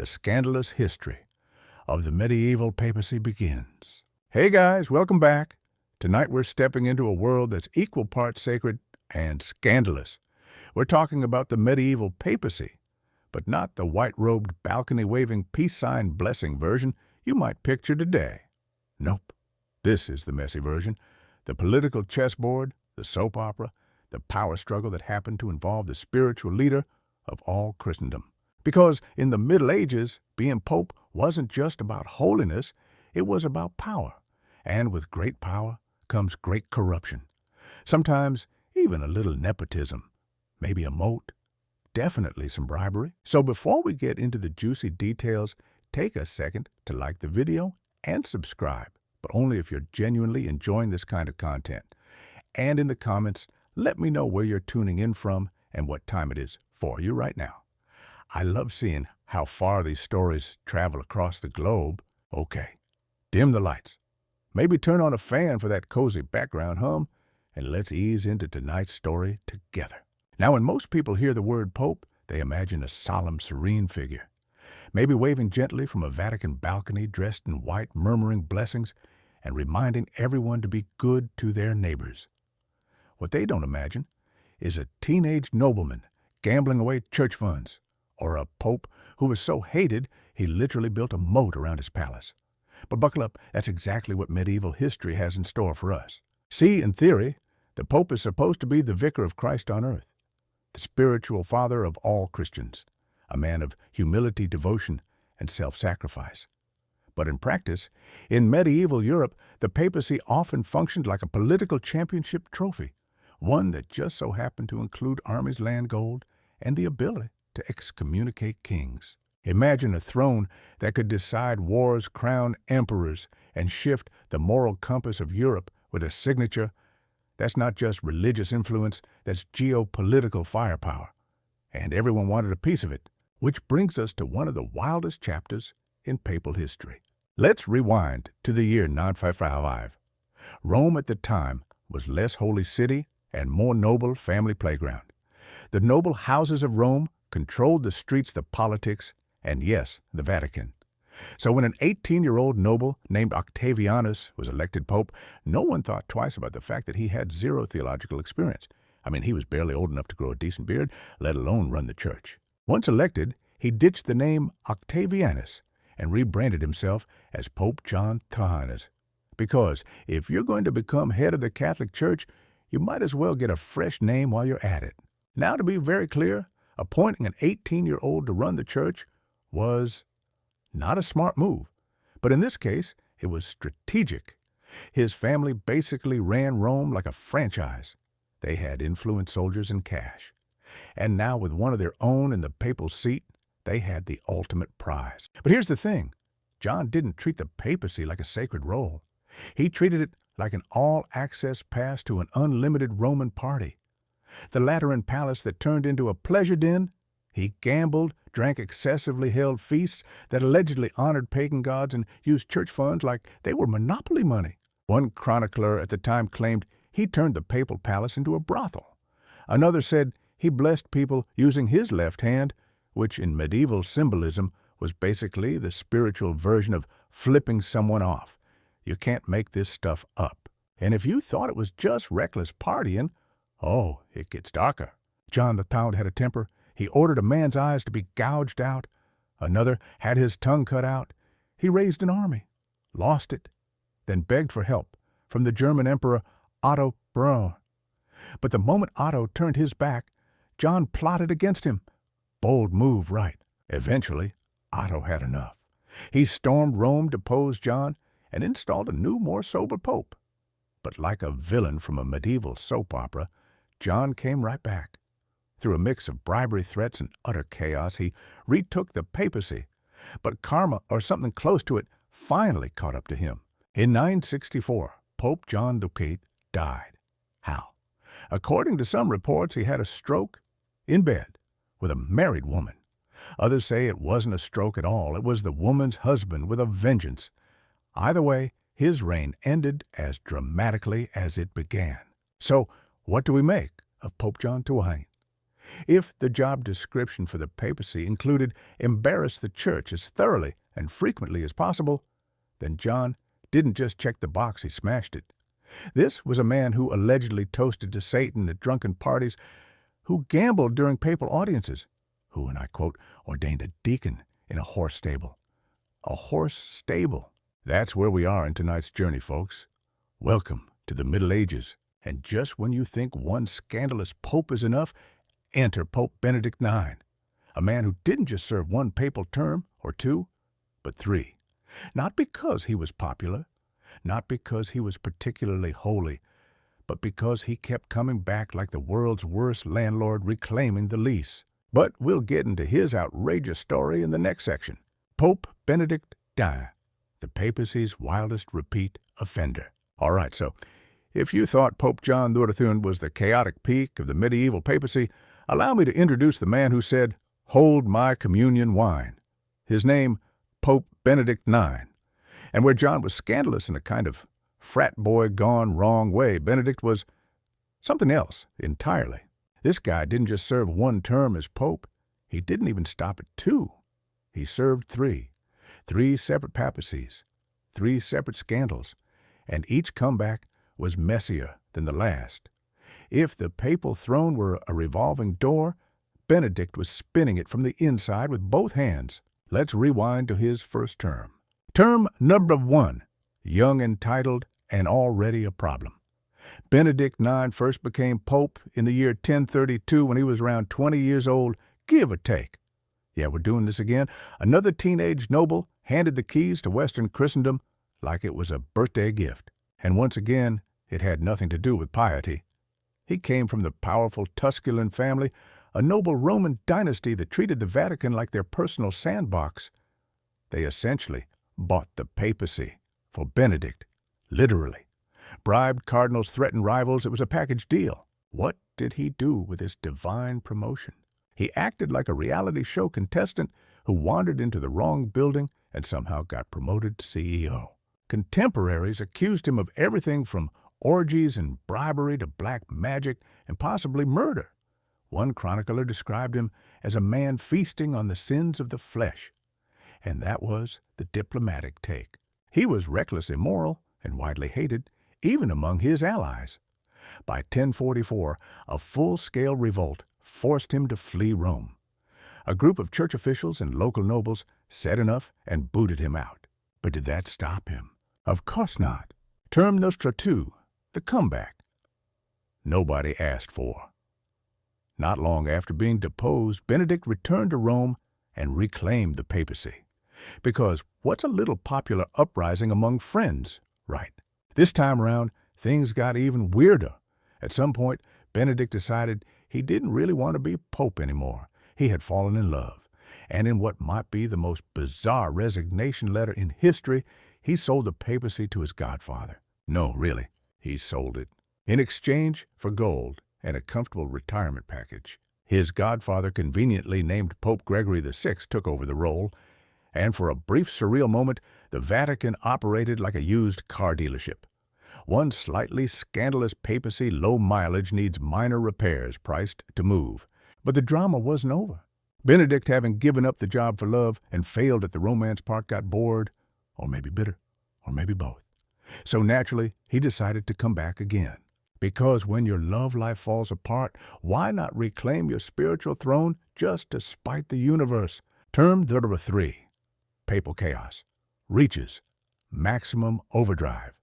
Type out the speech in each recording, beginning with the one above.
the scandalous history of the medieval papacy begins. Hey guys, welcome back. Tonight we're stepping into a world that's equal parts sacred and scandalous. We're talking about the medieval papacy, but not the white-robed, balcony-waving, peace sign blessing version you might picture today. Nope. This is the messy version, the political chessboard, the soap opera, the power struggle that happened to involve the spiritual leader of all Christendom. Because in the Middle Ages, being pope wasn't just about holiness, it was about power. And with great power comes great corruption. Sometimes even a little nepotism, maybe a moat, definitely some bribery. So before we get into the juicy details, take a second to like the video and subscribe, but only if you're genuinely enjoying this kind of content. And in the comments, let me know where you're tuning in from and what time it is for you right now. I love seeing how far these stories travel across the globe. Okay, dim the lights. Maybe turn on a fan for that cozy background hum, and let's ease into tonight's story together. Now, when most people hear the word pope, they imagine a solemn, serene figure, maybe waving gently from a Vatican balcony dressed in white, murmuring blessings and reminding everyone to be good to their neighbors. What they don't imagine is a teenage nobleman gambling away church funds, or a pope who was so hated he literally built a moat around his palace. But buckle up, that's exactly what medieval history has in store for us. See, in theory, the pope is supposed to be the vicar of Christ on earth, the spiritual father of all Christians, a man of humility, devotion, and self-sacrifice. But in practice, in medieval Europe, the papacy often functioned like a political championship trophy, one that just so happened to include armies, land, gold, and the ability to excommunicate kings. Imagine a throne that could decide wars, crown emperors, and shift the moral compass of Europe with a signature that's not just religious influence, that's geopolitical firepower. And everyone wanted a piece of it, which brings us to one of the wildest chapters in papal history. Let's rewind to the year 955. Rome at the time was less holy city and more noble family playground. The noble houses of Rome controlled the streets, the politics, and yes, the Vatican. So when an 18-year-old noble named Octavianus was elected pope, no one thought twice about the fact that he had zero theological experience. I mean, he was barely old enough to grow a decent beard, let alone run the church. Once elected, he ditched the name Octavianus and rebranded himself as Pope John XXIII. Because if you're going to become head of the Catholic Church, you might as well get a fresh name while you're at it. Now, to be very clear, appointing an 18-year-old to run the church was not a smart move, but in this case, it was strategic. His family basically ran Rome like a franchise. They had influence, soldiers, and cash. And now with one of their own in the papal seat, they had the ultimate prize. But here's the thing. John didn't treat the papacy like a sacred role. He treated it like an all-access pass to an unlimited Roman party. The Lateran palace that turned into a pleasure den. He gambled, drank excessively, held feasts that allegedly honored pagan gods, and used church funds like they were monopoly money. One chronicler at the time claimed he turned the papal palace into a brothel. Another said he blessed people using his left hand, which in medieval symbolism was basically the spiritual version of flipping someone off. You can't make this stuff up. And if you thought it was just reckless partying, oh, it gets darker. John XXIII had a temper. He ordered a man's eyes to be gouged out. Another had his tongue cut out. He raised an army, lost it, then begged for help from the German Emperor Otto Braun. But the moment Otto turned his back, John plotted against him. Bold move, right. Eventually, Otto had enough. He stormed Rome, deposed John, and installed a new, more sober pope. But like a villain from a medieval soap opera, John came right back. Through a mix of bribery, threats, and utter chaos, he retook the papacy. But karma, or something close to it, finally caught up to him. In 964, Pope John XXIII died. How? According to some reports, he had a stroke in bed with a married woman. Others say it wasn't a stroke at all. It was the woman's husband with a vengeance. Either way, his reign ended as dramatically as it began. So, what do we make of Pope John XXIII? If the job description for the papacy included embarrass the church as thoroughly and frequently as possible, then John didn't just check the box, he smashed it. This was a man who allegedly toasted to Satan at drunken parties, who gambled during papal audiences, who, and I quote, ordained a deacon in a horse stable. A horse stable. That's where we are in tonight's journey, folks. Welcome to the Middle Ages. And just when you think one scandalous pope is enough, enter Pope Benedict IX, a man who didn't just serve one papal term or two, but three. Not because he was popular, not because he was particularly holy, but because he kept coming back like the world's worst landlord reclaiming the lease. But we'll get into his outrageous story in the next section. Pope Benedict IX, the papacy's wildest repeat offender. All right, so if you thought Pope John XXIII was the chaotic peak of the medieval papacy, allow me to introduce the man who said, "Hold my communion wine." His name, Pope Benedict IX. And where John was scandalous in a kind of frat boy gone wrong way, Benedict was something else entirely. This guy didn't just serve one term as pope. He didn't even stop at two. He served three. Three separate papacies. Three separate scandals. And each comeback was messier than the last. If the papal throne were a revolving door, Benedict was spinning it from the inside with both hands. Let's rewind to his first term. Term number 1, young, entitled, and already a problem. Benedict IX first became pope in the year 1032 when he was around 20 years old, give or take. Yeah, we're doing this again. Another teenage noble handed the keys to Western Christendom like it was a birthday gift. And once again, it had nothing to do with piety. He came from the powerful Tusculan family, a noble Roman dynasty that treated the Vatican like their personal sandbox. They essentially bought the papacy for Benedict, literally. Bribed cardinals, threatened rivals, it was a package deal. What did he do with this divine promotion? He acted like a reality show contestant who wandered into the wrong building and somehow got promoted to CEO. Contemporaries accused him of everything from orgies and bribery to black magic and possibly murder. One chronicler described him as a man feasting on the sins of the flesh. And that was the diplomatic take. He was recklessly immoral and widely hated, even among his allies. By 1044, a full-scale revolt forced him to flee Rome. A group of church officials and local nobles said enough and booted him out. But did that stop him? Of course not. Term Nostra 2, the comeback. Nobody asked for. Not long after being deposed, Benedict returned to Rome and reclaimed the papacy. Because what's a little popular uprising among friends, right? This time around, things got even weirder. At some point, Benedict decided he didn't really want to be pope anymore. He had fallen in love. And in what might be the most bizarre resignation letter in history, he sold the papacy to his godfather. No, really, he sold it. In exchange for gold and a comfortable retirement package. His godfather, conveniently named Pope Gregory VI, took over the role, and for a brief surreal moment, the Vatican operated like a used car dealership. One slightly scandalous papacy, low mileage, needs minor repairs priced to move. But the drama wasn't over. Benedict, having given up the job for love and failed at the romance part, got bored, or maybe bitter, or maybe both. So naturally, he decided to come back again. Because when your love life falls apart, why not reclaim your spiritual throne just to spite the universe? Term number 3, papal chaos, reaches maximum overdrive.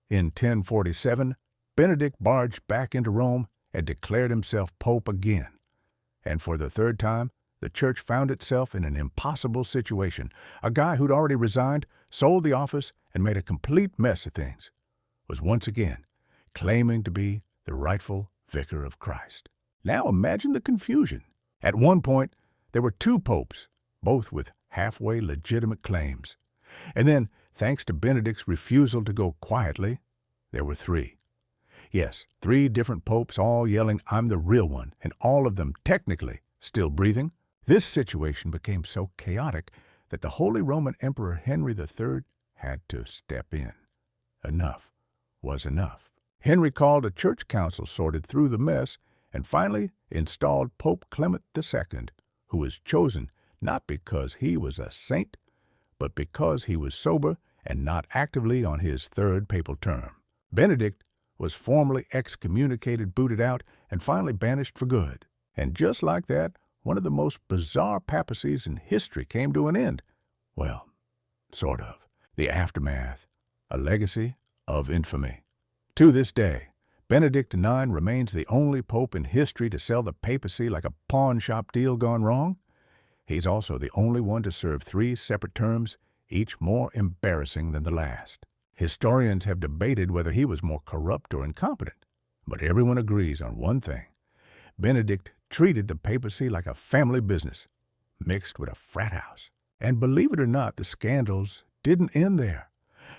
In 1047, Benedict barged back into Rome and declared himself pope again. And for the third time, the church found itself in an impossible situation. A guy who'd already resigned, sold the office, and made a complete mess of things, was once again claiming to be the rightful vicar of Christ. Now imagine the confusion. At one point, there were 2 popes, both with halfway legitimate claims. And then, thanks to Benedict's refusal to go quietly, there were 3. Yes, 3 different popes all yelling, "I'm the real one," and all of them technically still breathing. This situation became so chaotic that the Holy Roman Emperor Henry III had to step in. Enough was enough. Henry called a church council, sorted through the mess, and finally installed Pope Clement II, who was chosen not because he was a saint, but because he was sober and not actively on his third papal term. Benedict was formally excommunicated, booted out, and finally banished for good. And just like that, one of the most bizarre papacies in history came to an end. Well, sort of. The aftermath, a legacy of infamy. To this day, Benedict IX remains the only pope in history to sell the papacy like a pawn shop deal gone wrong. He's also the only one to serve 3 separate terms, each more embarrassing than the last. Historians have debated whether he was more corrupt or incompetent, but everyone agrees on one thing. Benedict treated the papacy like a family business, mixed with a frat house. And believe it or not, the scandals didn't end there,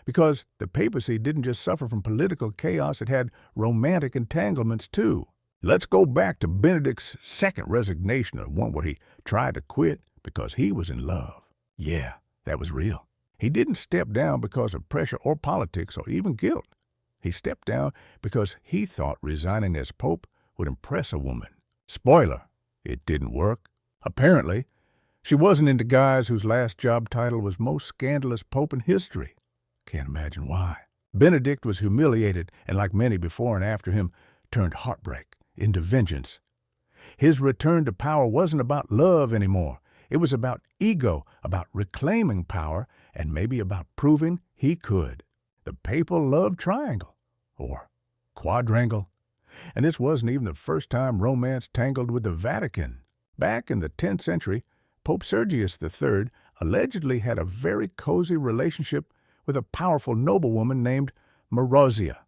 because the papacy didn't just suffer from political chaos, it had romantic entanglements too. Let's go back to Benedict's second resignation, the one where he tried to quit because he was in love. Yeah, that was real. He didn't step down because of pressure or politics or even guilt. He stepped down because he thought resigning as pope would impress a woman. Spoiler, it didn't work. Apparently, she wasn't into guys whose last job title was most scandalous pope in history. Can't imagine why. Benedict was humiliated and, like many before and after him, turned heartbreak into vengeance. His return to power wasn't about love anymore. It was about ego, about reclaiming power, and maybe about proving he could. The papal love triangle, or quadrangle. And this wasn't even the first time romance tangled with the Vatican. Back in the 10th century, Pope Sergius III allegedly had a very cozy relationship with a powerful noblewoman named Marozia.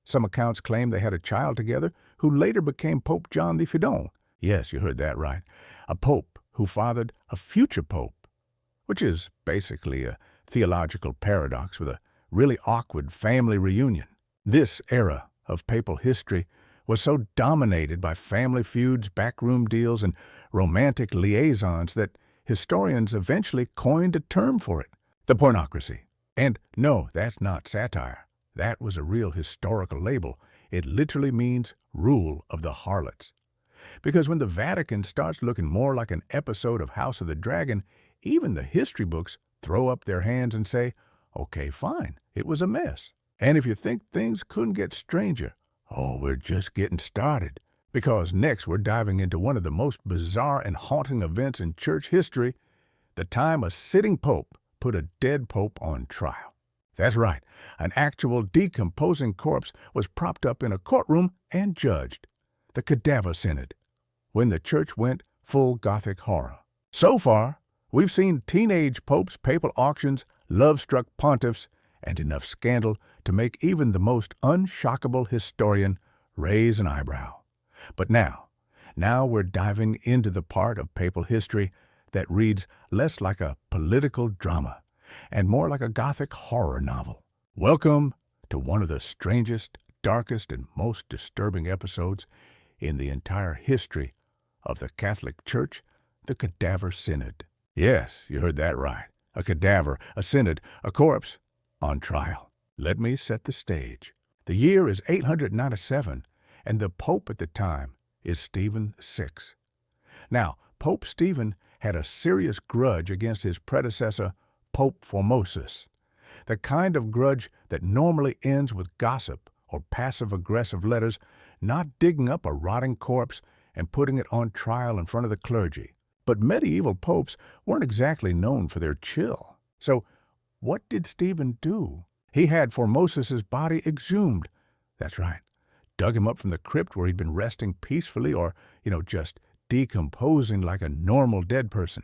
Some accounts claim they had a child together who later became Pope John the Fidon. Yes, you heard that right. A pope who fathered a future pope, which is basically a theological paradox with a really awkward family reunion. This era of papal history was so dominated by family feuds, backroom deals, and romantic liaisons that historians eventually coined a term for it, the pornocracy. And no, that's not satire. That was a real historical label. It literally means rule of the harlots. Because when the Vatican starts looking more like an episode of House of the Dragon, even the history books throw up their hands and say, okay, fine, it was a mess. And if you think things couldn't get stranger, oh, we're just getting started. Because next we're diving into one of the most bizarre and haunting events in church history, the time a sitting pope put a dead pope on trial. That's right, an actual decomposing corpse was propped up in a courtroom and judged. The Cadaver Synod, when the church went full Gothic horror. So far, we've seen teenage popes, papal auctions, love-struck pontiffs, and enough scandal to make even the most unshockable historian raise an eyebrow. But now we're diving into the part of papal history that reads less like a political drama and more like a Gothic horror novel. Welcome to one of the strangest, darkest, and most disturbing episodes in the entire history of the Catholic Church, the Cadaver Synod. Yes, you heard that right. A cadaver, a synod, a corpse on trial. Let me set the stage. The year is 897, and the Pope at the time is Stephen VI. Now, Pope Stephen had a serious grudge against his predecessor, Pope Formosus, the kind of grudge that normally ends with gossip or passive-aggressive letters, not digging up a rotting corpse and putting it on trial in front of the clergy. But medieval popes weren't exactly known for their chill. So what did Stephen do? He had Formosus's body exhumed. That's right. Dug him up from the crypt where he'd been resting peacefully or, just decomposing like a normal dead person.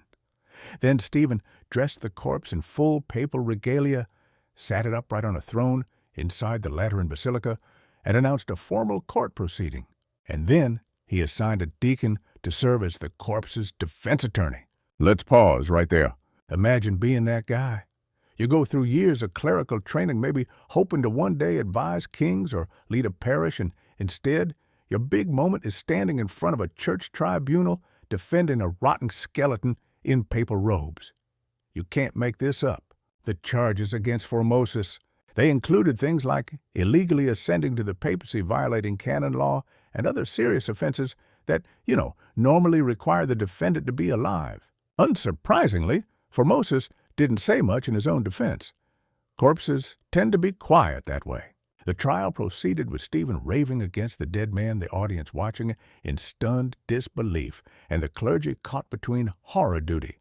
Then Stephen dressed the corpse in full papal regalia, sat it upright on a throne inside the Lateran Basilica, and announced a formal court proceeding. And then he assigned a deacon to serve as the corpse's defense attorney. Let's pause right there. Imagine being that guy. You go through years of clerical training, maybe hoping to one day advise kings or lead a parish, and instead, your big moment is standing in front of a church tribunal defending a rotten skeleton in papal robes. You can't make this up. The charges against Formosus, they included things like illegally ascending to the papacy, violating canon law, and other serious offenses that, normally require the defendant to be alive. Unsurprisingly, Formosus didn't say much in his own defense. Corpses tend to be quiet that way. The trial proceeded with Stephen raving against the dead man, the audience watching in stunned disbelief, and the clergy caught between horror duty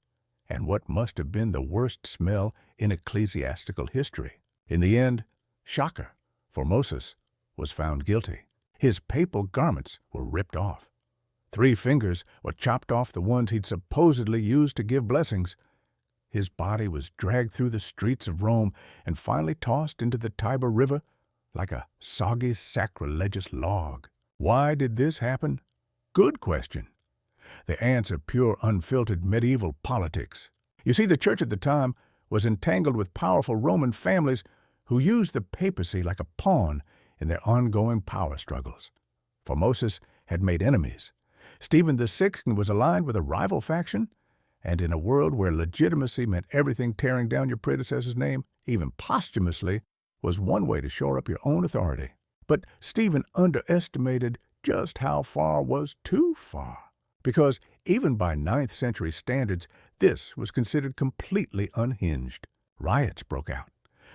and what must have been the worst smell in ecclesiastical history. In the end, shocker, Formosus was found guilty. His papal garments were ripped off. 3 fingers were chopped off, the ones he'd supposedly used to give blessings. His body was dragged through the streets of Rome and finally tossed into the Tiber River like a soggy, sacrilegious log. Why did this happen? Good question. The answer pure, unfiltered medieval politics. You see, the church at the time was entangled with powerful Roman families who used the papacy like a pawn in their ongoing power struggles. Formosus had made enemies. Stephen VI was aligned with a rival faction, and in a world where legitimacy meant everything, tearing down your predecessor's name, even posthumously, was one way to shore up your own authority. But Stephen underestimated just how far was too far, because even by 9th century standards, this was considered completely unhinged. Riots broke out.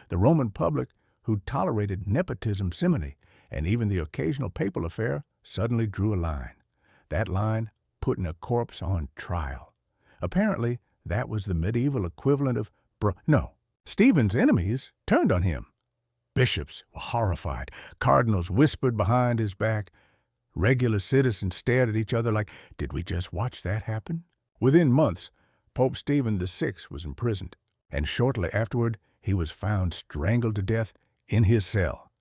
The Roman public, who tolerated nepotism, simony, and even the occasional papal affair, suddenly drew a line. That line putting a corpse on trial. Apparently, that was the medieval equivalent of Stephen's enemies turned on him. Bishops were horrified. Cardinals whispered behind his back. Regular citizens stared at each other like, did we just watch that happen? Within months, Pope Stephen VI was imprisoned, and shortly afterward, he was found strangled to death in his cell.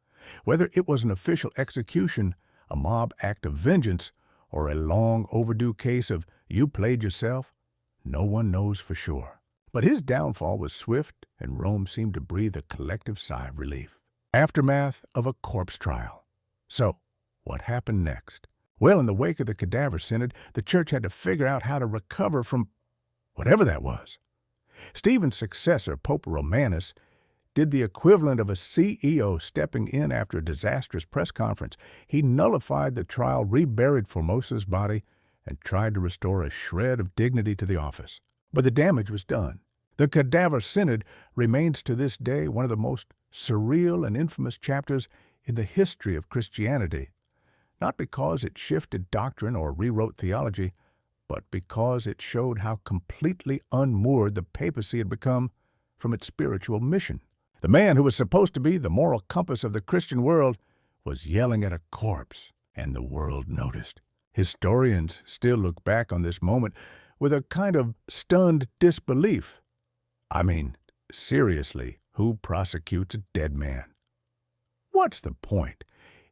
Whether it was an official execution, a mob act of vengeance, or a long overdue case of you played yourself, no one knows for sure. But his downfall was swift, and Rome seemed to breathe a collective sigh of relief. Aftermath of a corpse trial. So, what happened next? Well, in the wake of the Cadaver Synod, the church had to figure out how to recover from whatever that was. Stephen's successor, Pope Romanus, did the equivalent of a CEO stepping in after a disastrous press conference. He nullified the trial, reburied Formosus' body, and tried to restore a shred of dignity to the office. But the damage was done. The Cadaver Synod remains to this day one of the most surreal and infamous chapters in the history of Christianity, not because it shifted doctrine or rewrote theology, but because it showed how completely unmoored the papacy had become from its spiritual mission. The man who was supposed to be the moral compass of the Christian world was yelling at a corpse, and the world noticed. Historians still look back on this moment with a kind of stunned disbelief. I mean, seriously, who prosecutes a dead man? What's the point?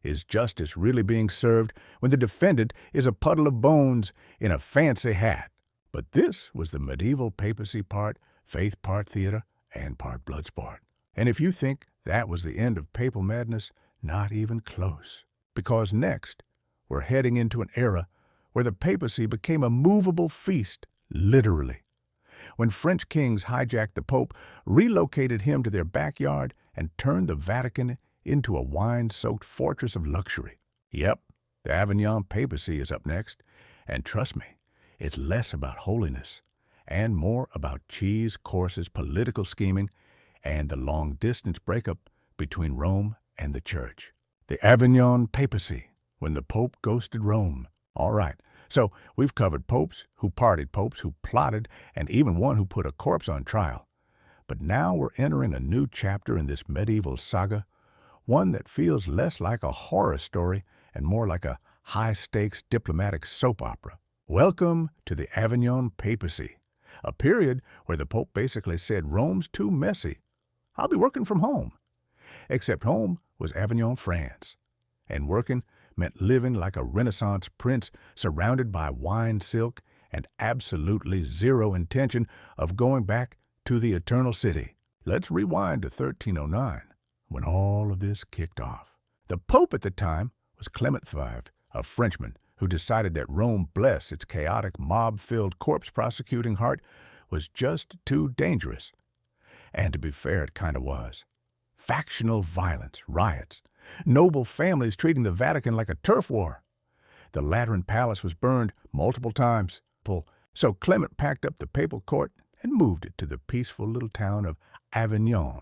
Is justice really being served when the defendant is a puddle of bones in a fancy hat? But this was the medieval papacy part faith, part theater, and part blood sport. And if you think that was the end of papal madness, not even close. Because next, we're heading into an era where the papacy became a movable feast, literally. When French kings hijacked the Pope, relocated him to their backyard, and turned the Vatican into a wine-soaked fortress of luxury. Yep, the Avignon papacy is up next, and trust me, it's less about holiness and more about cheese courses, political scheming, and the long-distance breakup between Rome and the Church. The Avignon papacy, when the Pope ghosted Rome. All right, so we've covered popes who partied, popes who plotted, and even one who put a corpse on trial. But now we're entering a new chapter in this medieval saga, one that feels less like a horror story and more like a high-stakes diplomatic soap opera. Welcome to the Avignon papacy, a period where the Pope basically said Rome's too messy. I'll be working from home. Except home was Avignon, France, and working meant living like a Renaissance prince surrounded by wine silk and absolutely zero intention of going back to the Eternal City. Let's rewind to 1309, when all of this kicked off. The Pope at the time was Clement V, a Frenchman who decided that Rome, bless its chaotic, mob-filled, corpse-prosecuting heart, was just too dangerous. And to be fair, it kind of was. Factional violence, riots, noble families treating the Vatican like a turf war. The Lateran Palace was burned multiple times. So Clement packed up the papal court and moved it to the peaceful little town of Avignon,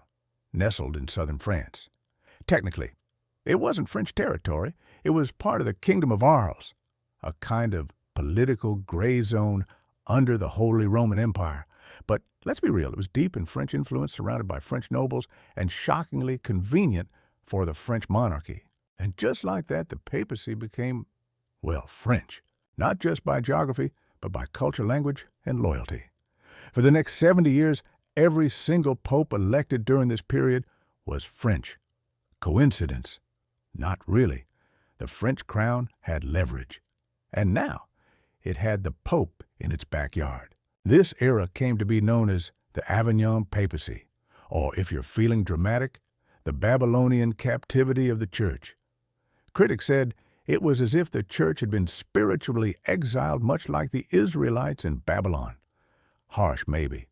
nestled in southern France. Technically, it wasn't French territory. It was part of the Kingdom of Arles, a kind of political gray zone under the Holy Roman Empire. But let's be real, it was deep in French influence, surrounded by French nobles, and shockingly convenient for the French monarchy. And just like that, the papacy became, well, French, not just by geography, but by culture, language, and loyalty. For the next 70 years, every single pope elected during this period was French. Coincidence? Not really. The French crown had leverage. And now, it had the Pope in its backyard. This era came to be known as the Avignon Papacy, or if you're feeling dramatic, the Babylonian captivity of the Church. Critics said it was as if the Church had been spiritually exiled, much like the Israelites in Babylon. Harsh, maybe,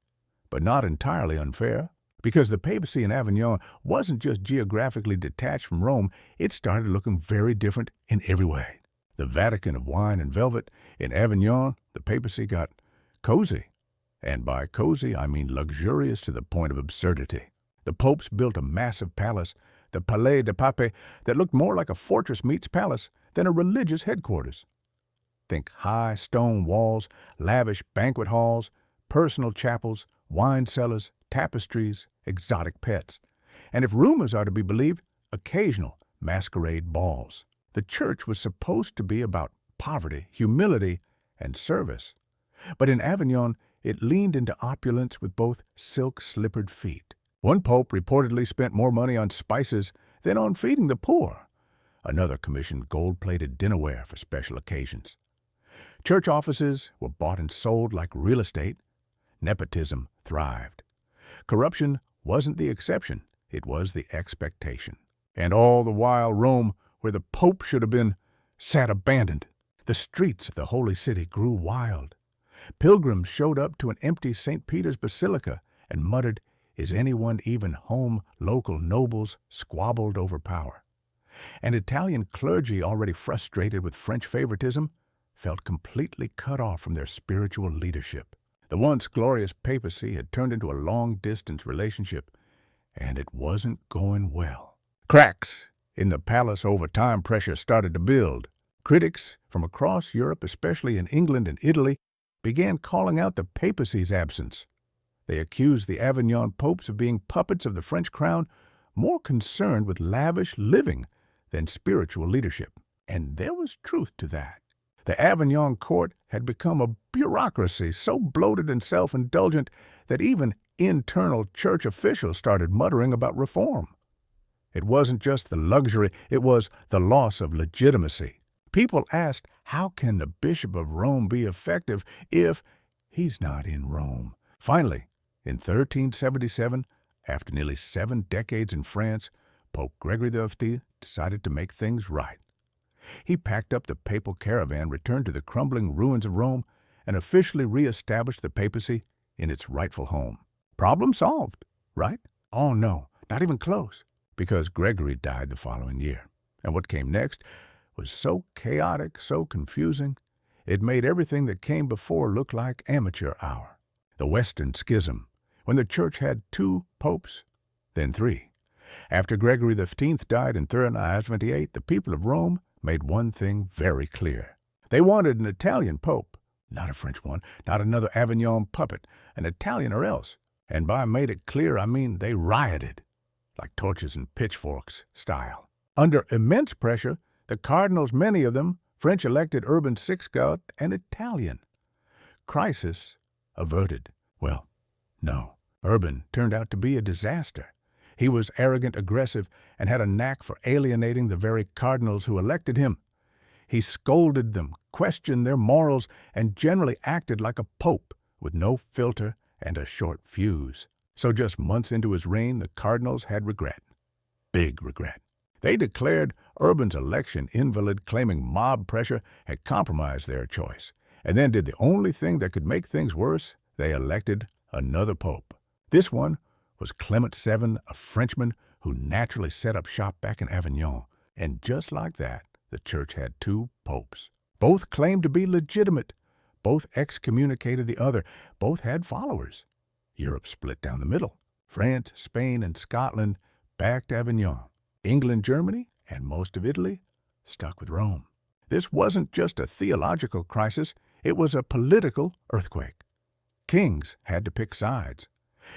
but not entirely unfair, because the papacy in Avignon wasn't just geographically detached from Rome, it started looking very different in every way. The Vatican of wine and velvet, in Avignon, the papacy got cozy. And by cozy, I mean luxurious to the point of absurdity. The popes built a massive palace, the Palais de Pape, that looked more like a fortress meets palace than a religious headquarters. Think high stone walls, lavish banquet halls, personal chapels, wine cellars, tapestries, exotic pets. And if rumors are to be believed, occasional masquerade balls. The church was supposed to be about poverty, humility, and service. But in Avignon, it leaned into opulence with both silk-slippered feet. One pope reportedly spent more money on spices than on feeding the poor. Another commissioned gold-plated dinnerware for special occasions. Church offices were bought and sold like real estate. Nepotism thrived. Corruption wasn't the exception, it was the expectation. And all the while, Rome, where the Pope should have been, sat abandoned. The streets of the Holy City grew wild. Pilgrims showed up to an empty St. Peter's Basilica and muttered, "Is anyone even home?" Local nobles squabbled over power. And Italian clergy, already frustrated with French favoritism, felt completely cut off from their spiritual leadership. The once glorious papacy had turned into a long-distance relationship, and it wasn't going well. Cracks in the palace over time pressure started to build. Critics from across Europe, especially in England and Italy, began calling out the papacy's absence. They accused the Avignon popes of being puppets of the French crown, more concerned with lavish living than spiritual leadership. And there was truth to that. The Avignon court had become a bureaucracy so bloated and self-indulgent that even internal church officials started muttering about reform. It wasn't just the luxury, it was the loss of legitimacy. People asked, how can the Bishop of Rome be effective if he's not in Rome? Finally, in 1377, after nearly 7 decades in France, Pope Gregory XV decided to make things right. He packed up the papal caravan, returned to the crumbling ruins of Rome, and officially re-established the papacy in its rightful home. Problem solved, right? Oh no, not even close, because Gregory died the following year. And what came next was so chaotic, so confusing, it made everything that came before look like amateur hour. The Western Schism, when the church had 2 popes, then 3. After Gregory XV died in 1378, the people of Rome made one thing very clear. They wanted an Italian pope, not a French one, not another Avignon puppet, an Italian or else. And by made it clear, I mean they rioted, like torches and pitchforks style. Under immense pressure, the cardinals, many of them French, elected Urban VI got an Italian. Crisis averted. Well, no. Urban turned out to be a disaster. He was arrogant, aggressive, and had a knack for alienating the very cardinals who elected him. He scolded them, questioned their morals, and generally acted like a pope with no filter and a short fuse. So just months into his reign, the cardinals had regret. Big regret. They declared Urban's election invalid, claiming mob pressure had compromised their choice, and then did the only thing that could make things worse. They elected another pope. This one was Clement VII, a Frenchman who naturally set up shop back in Avignon. And just like that, the church had 2 popes. Both claimed to be legitimate. Both excommunicated the other. Both had followers. Europe split down the middle. France, Spain, and Scotland backed Avignon. England, Germany, and most of Italy stuck with Rome. This wasn't just a theological crisis, it was a political earthquake. Kings had to pick sides.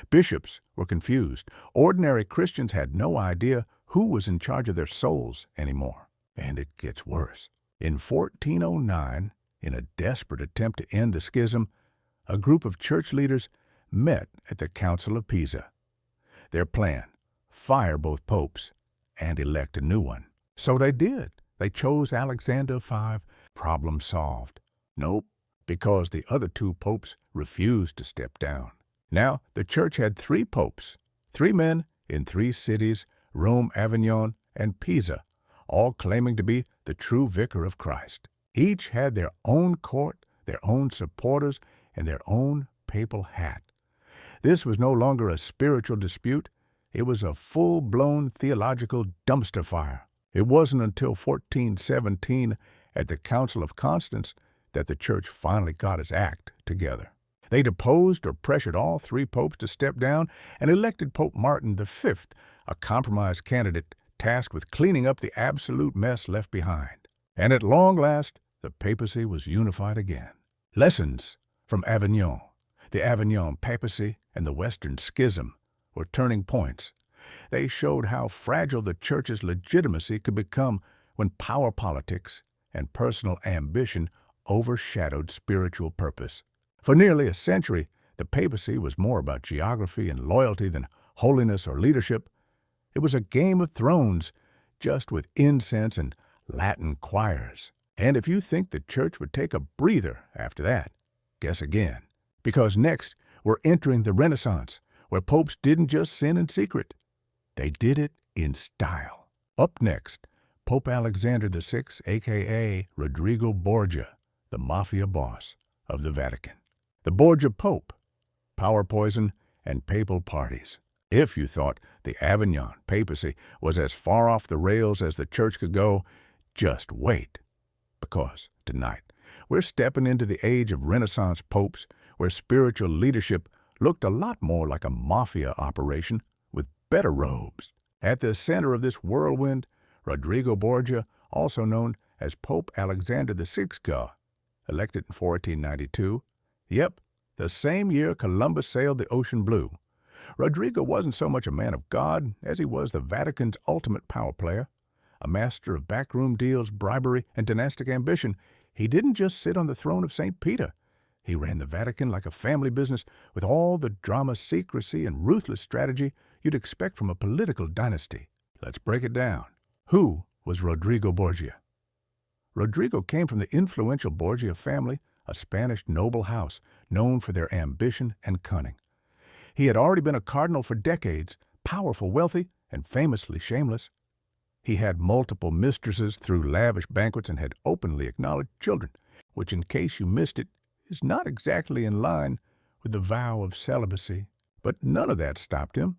Bishops were confused. Ordinary Christians had no idea who was in charge of their souls anymore. And it gets worse. In 1409, in a desperate attempt to end the schism, a group of church leaders met at the Council of Pisa. Their plan: fire both popes and elect a new one. So they did. They chose Alexander V. Problem solved. Nope, because the other two popes refused to step down. Now the church had 3 popes, 3 men in 3 cities, Rome, Avignon, and Pisa, all claiming to be the true vicar of Christ. Each had their own court, their own supporters, and their own papal hat. This was no longer a spiritual dispute. It was a full-blown theological dumpster fire. It wasn't until 1417, at the Council of Constance, that the church finally got its act together. They deposed or pressured all 3 popes to step down and elected Pope Martin V, a compromise candidate tasked with cleaning up the absolute mess left behind. And at long last, the papacy was unified again. Lessons from Avignon. The Avignon papacy and the Western Schism were turning points. They showed how fragile the church's legitimacy could become when power politics and personal ambition overshadowed spiritual purpose. For nearly a century, the papacy was more about geography and loyalty than holiness or leadership. It was a Game of Thrones, just with incense and Latin choirs. And if you think the church would take a breather after that, guess again. Because next, we're entering the Renaissance, where popes didn't just sin in secret. They did it in style. Up next, Pope Alexander VI, a.k.a. Rodrigo Borgia, the mafia boss of the Vatican. The Borgia Pope, power poison, and papal parties. If you thought the Avignon papacy was as far off the rails as the church could go, just wait. Because tonight, we're stepping into the age of Renaissance popes, where spiritual leadership looked a lot more like a mafia operation with better robes. At the center of this whirlwind, Rodrigo Borgia, also known as Pope Alexander VI, elected in 1492. Yep, the same year Columbus sailed the ocean blue. Rodrigo wasn't so much a man of God as he was the Vatican's ultimate power player. A master of backroom deals, bribery, and dynastic ambition, he didn't just sit on the throne of St. Peter. He ran the Vatican like a family business with all the drama, secrecy, and ruthless strategy you'd expect from a political dynasty. Let's break it down. Who was Rodrigo Borgia? Rodrigo came from the influential Borgia family, a Spanish noble house known for their ambition and cunning. He had already been a cardinal for decades, powerful, wealthy, and famously shameless. He had multiple mistresses through lavish banquets and had openly acknowledged children, which, in case you missed it, is not exactly in line with the vow of celibacy. But none of that stopped him.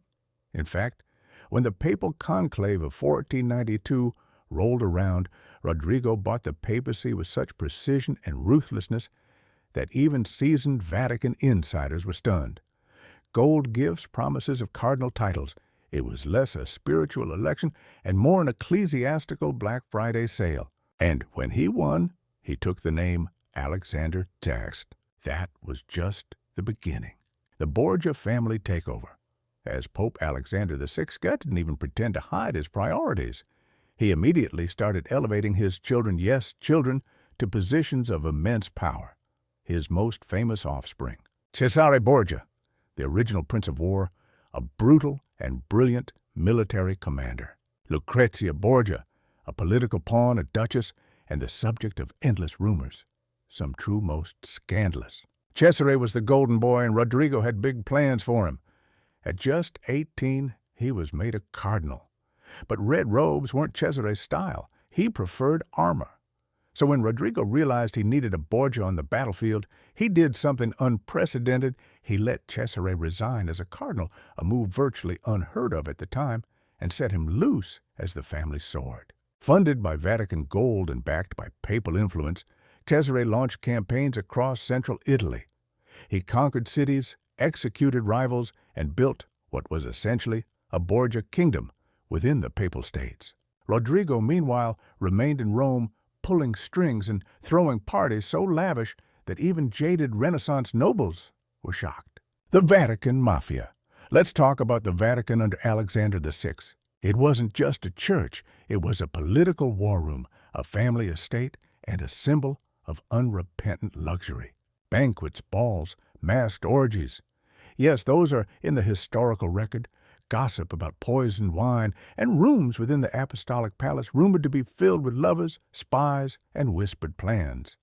In fact, when the papal conclave of 1492 rolled around, Rodrigo bought the papacy with such precision and ruthlessness that even seasoned Vatican insiders were stunned. Gold gifts, promises of cardinal titles. It was less a spiritual election and more an ecclesiastical Black Friday sale. And when he won, he took the name Alexander Taxt. That was just the beginning. The Borgia family takeover. As Pope Alexander VI didn't even pretend to hide his priorities. He immediately started elevating his children, yes, children, to positions of immense power. His most famous offspring, Cesare Borgia, the original Prince of War, a brutal and brilliant military commander. Lucrezia Borgia, a political pawn, a duchess, and the subject of endless rumors, some true most scandalous. Cesare was the golden boy, and Rodrigo had big plans for him. At just 18, he was made a cardinal. But red robes weren't Cesare's style. He preferred armor. So when Rodrigo realized he needed a Borgia on the battlefield, he did something unprecedented. He let Cesare resign as a cardinal, a move virtually unheard of at the time, and set him loose as the family sword. Funded by Vatican gold and backed by papal influence, Cesare launched campaigns across central Italy. He conquered cities, executed rivals, and built what was essentially a Borgia kingdom within the Papal States. Rodrigo, meanwhile, remained in Rome, pulling strings and throwing parties so lavish that even jaded Renaissance nobles were shocked. The Vatican Mafia. Let's talk about the Vatican under Alexander VI. It wasn't just a church, it was a political war room, a family estate, and a symbol of unrepentant luxury. Banquets, balls, masked orgies. Yes, those are in the historical record. Gossip about poisoned wine, and rooms within the apostolic palace rumored to be filled with lovers, spies, and whispered plans.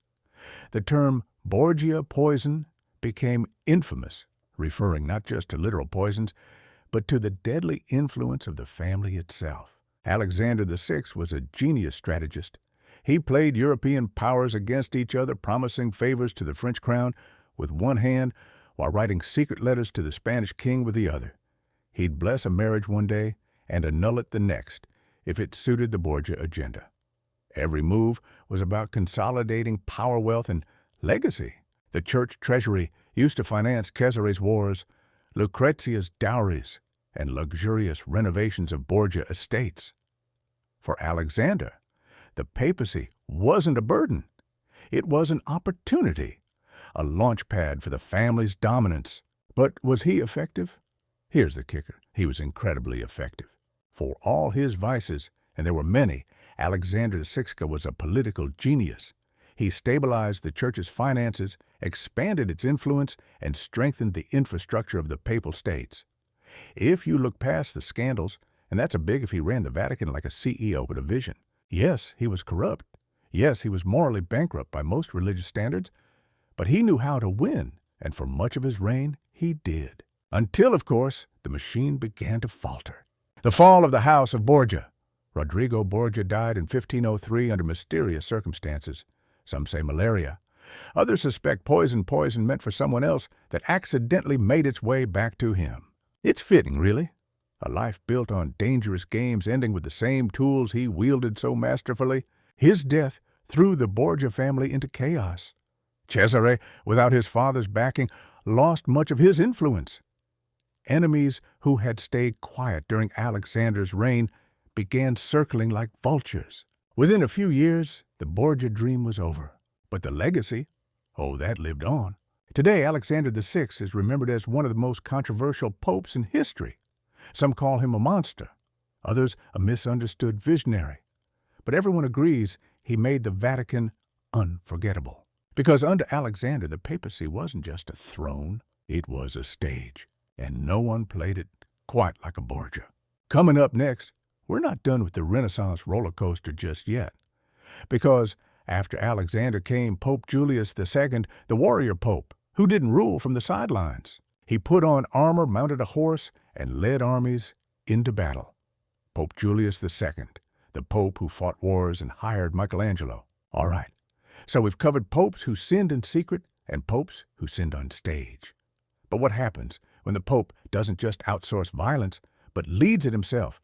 The term Borgia poison became infamous, referring not just to literal poisons, but to the deadly influence of the family itself. Alexander VI was a genius strategist. He played European powers against each other, promising favors to the French crown with one hand while writing secret letters to the Spanish king with the other. He'd bless a marriage one day and annul it the next if it suited the Borgia agenda. Every move was about consolidating power, wealth, and legacy. The church treasury used to finance Cesare's wars, Lucrezia's dowries, and luxurious renovations of Borgia estates. For Alexander, the papacy wasn't a burden. It was an opportunity, a launch pad for the family's dominance. But was he effective? Here's the kicker. He was incredibly effective. For all his vices, and there were many, Alexander VI was a political genius. He stabilized the church's finances, expanded its influence, and strengthened the infrastructure of the Papal States. If you look past the scandals, and that's a big if, he ran the Vatican like a CEO with a vision. Yes, he was corrupt. Yes, he was morally bankrupt by most religious standards, but he knew how to win, and for much of his reign, he did. Until, of course, the machine began to falter. The fall of the House of Borgia. Rodrigo Borgia died in 1503 under mysterious circumstances. Some say malaria. Others suspect poison meant for someone else that accidentally made its way back to him. It's fitting, really. A life built on dangerous games ending with the same tools he wielded so masterfully. His death threw the Borgia family into chaos. Cesare, without his father's backing, lost much of his influence. Enemies who had stayed quiet during Alexander's reign began circling like vultures. Within a few years, the Borgia dream was over. But the legacy, that lived on. Today, Alexander VI is remembered as one of the most controversial popes in history. Some call him a monster, others a misunderstood visionary. But everyone agrees he made the Vatican unforgettable. Because under Alexander, the papacy wasn't just a throne, it was a stage. And no one played it quite like a Borgia. Coming up next, we're not done with the Renaissance roller coaster just yet. Because after Alexander came Pope Julius II, the warrior pope, who didn't rule from the sidelines. He put on armor, mounted a horse, and led armies into battle. Pope Julius II, the pope who fought wars and hired Michelangelo. All right, so we've covered popes who sinned in secret and popes who sinned on stage. But what happens when the pope doesn't just outsource violence, but leads it himself?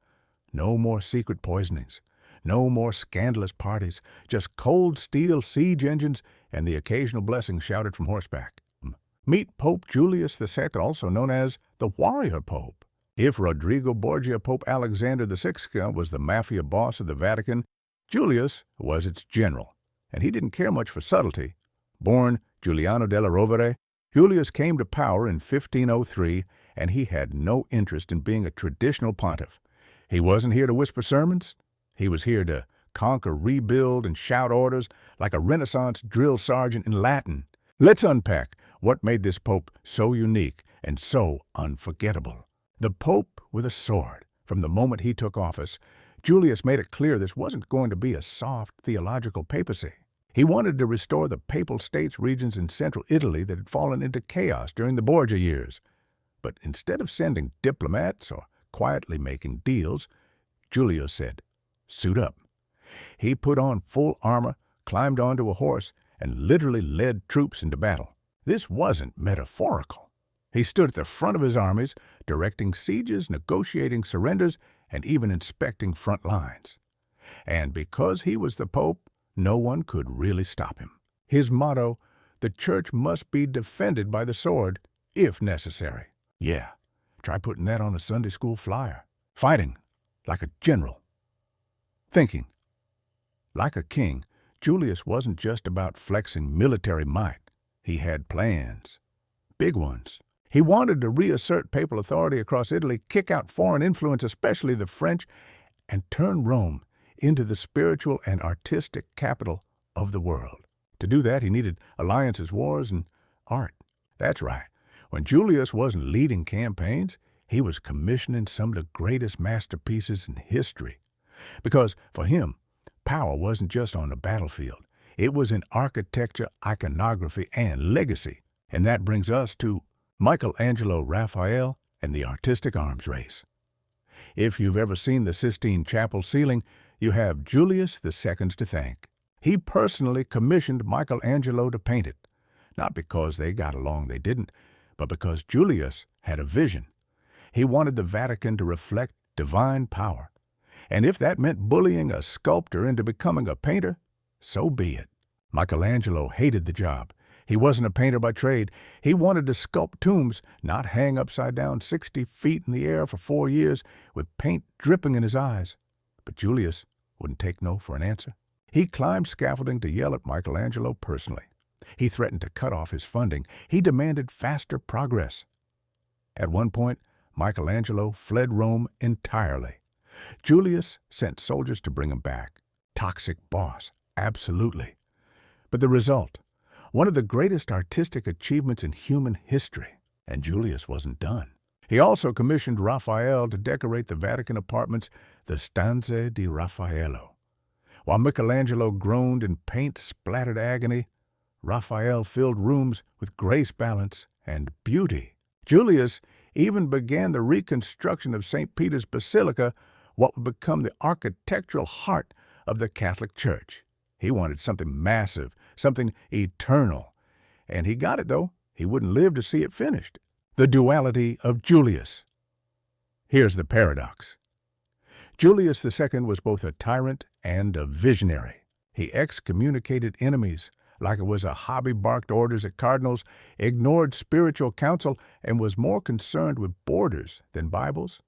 No more secret poisonings. No more scandalous parties, just cold steel siege engines and the occasional blessing shouted from horseback. Meet Pope Julius II, also known as the Warrior Pope. If Rodrigo Borgia Pope Alexander VI was the mafia boss of the Vatican, Julius was its general, and he didn't care much for subtlety. Born Giuliano della Rovere, Julius came to power in 1503, and he had no interest in being a traditional pontiff. He wasn't here to whisper sermons. He was here to conquer, rebuild, and shout orders like a Renaissance drill sergeant in Latin. Let's unpack what made this pope so unique and so unforgettable. The pope with a sword. From the moment he took office, Julius made it clear this wasn't going to be a soft theological papacy. He wanted to restore the Papal States regions in central Italy that had fallen into chaos during the Borgia years. But instead of sending diplomats or quietly making deals, Julius said, "Suit up." He put on full armor, climbed onto a horse, and literally led troops into battle. This wasn't metaphorical. He stood at the front of his armies, directing sieges, negotiating surrenders, and even inspecting front lines. And because he was the pope, no one could really stop him. His motto, "The church must be defended by the sword, if necessary." Yeah, try putting that on a Sunday school flyer. Fighting like a general. Thinking like a king. Julius wasn't just about flexing military might. He had plans. Big ones. He wanted to reassert papal authority across Italy, kick out foreign influence, especially the French, and turn Rome into the spiritual and artistic capital of the world. To do that, he needed alliances, wars, and art. That's right. When Julius wasn't leading campaigns, he was commissioning some of the greatest masterpieces in history. Because for him, power wasn't just on the battlefield. It was in architecture, iconography, and legacy. And that brings us to Michelangelo Raphael and the artistic arms race. If you've ever seen the Sistine Chapel ceiling, you have Julius II's to thank. He personally commissioned Michelangelo to paint it. Not because they got along, they didn't, but because Julius had a vision. He wanted the Vatican to reflect divine power. And if that meant bullying a sculptor into becoming a painter, so be it. Michelangelo hated the job. He wasn't a painter by trade. He wanted to sculpt tombs, not hang upside down 60 feet in the air for 4 years with paint dripping in his eyes. But Julius wouldn't take no for an answer. He climbed scaffolding to yell at Michelangelo personally. He threatened to cut off his funding. He demanded faster progress. At one point, Michelangelo fled Rome entirely. Julius sent soldiers to bring him back. Toxic boss, absolutely. But the result, one of the greatest artistic achievements in human history. And Julius wasn't done. He also commissioned Raphael to decorate the Vatican apartments, the Stanze di Raffaello. While Michelangelo groaned in paint-splattered agony, Raphael filled rooms with grace, balance, and beauty. Julius even began the reconstruction of St. Peter's Basilica, what would become the architectural heart of the Catholic Church. He wanted something massive, something eternal. And he got it, though. He wouldn't live to see it finished. The duality of Julius. Here's the paradox. Julius II was both a tyrant and a visionary. He excommunicated enemies like it was a hobby, barked orders at cardinals, ignored spiritual counsel, and was more concerned with borders than Bibles.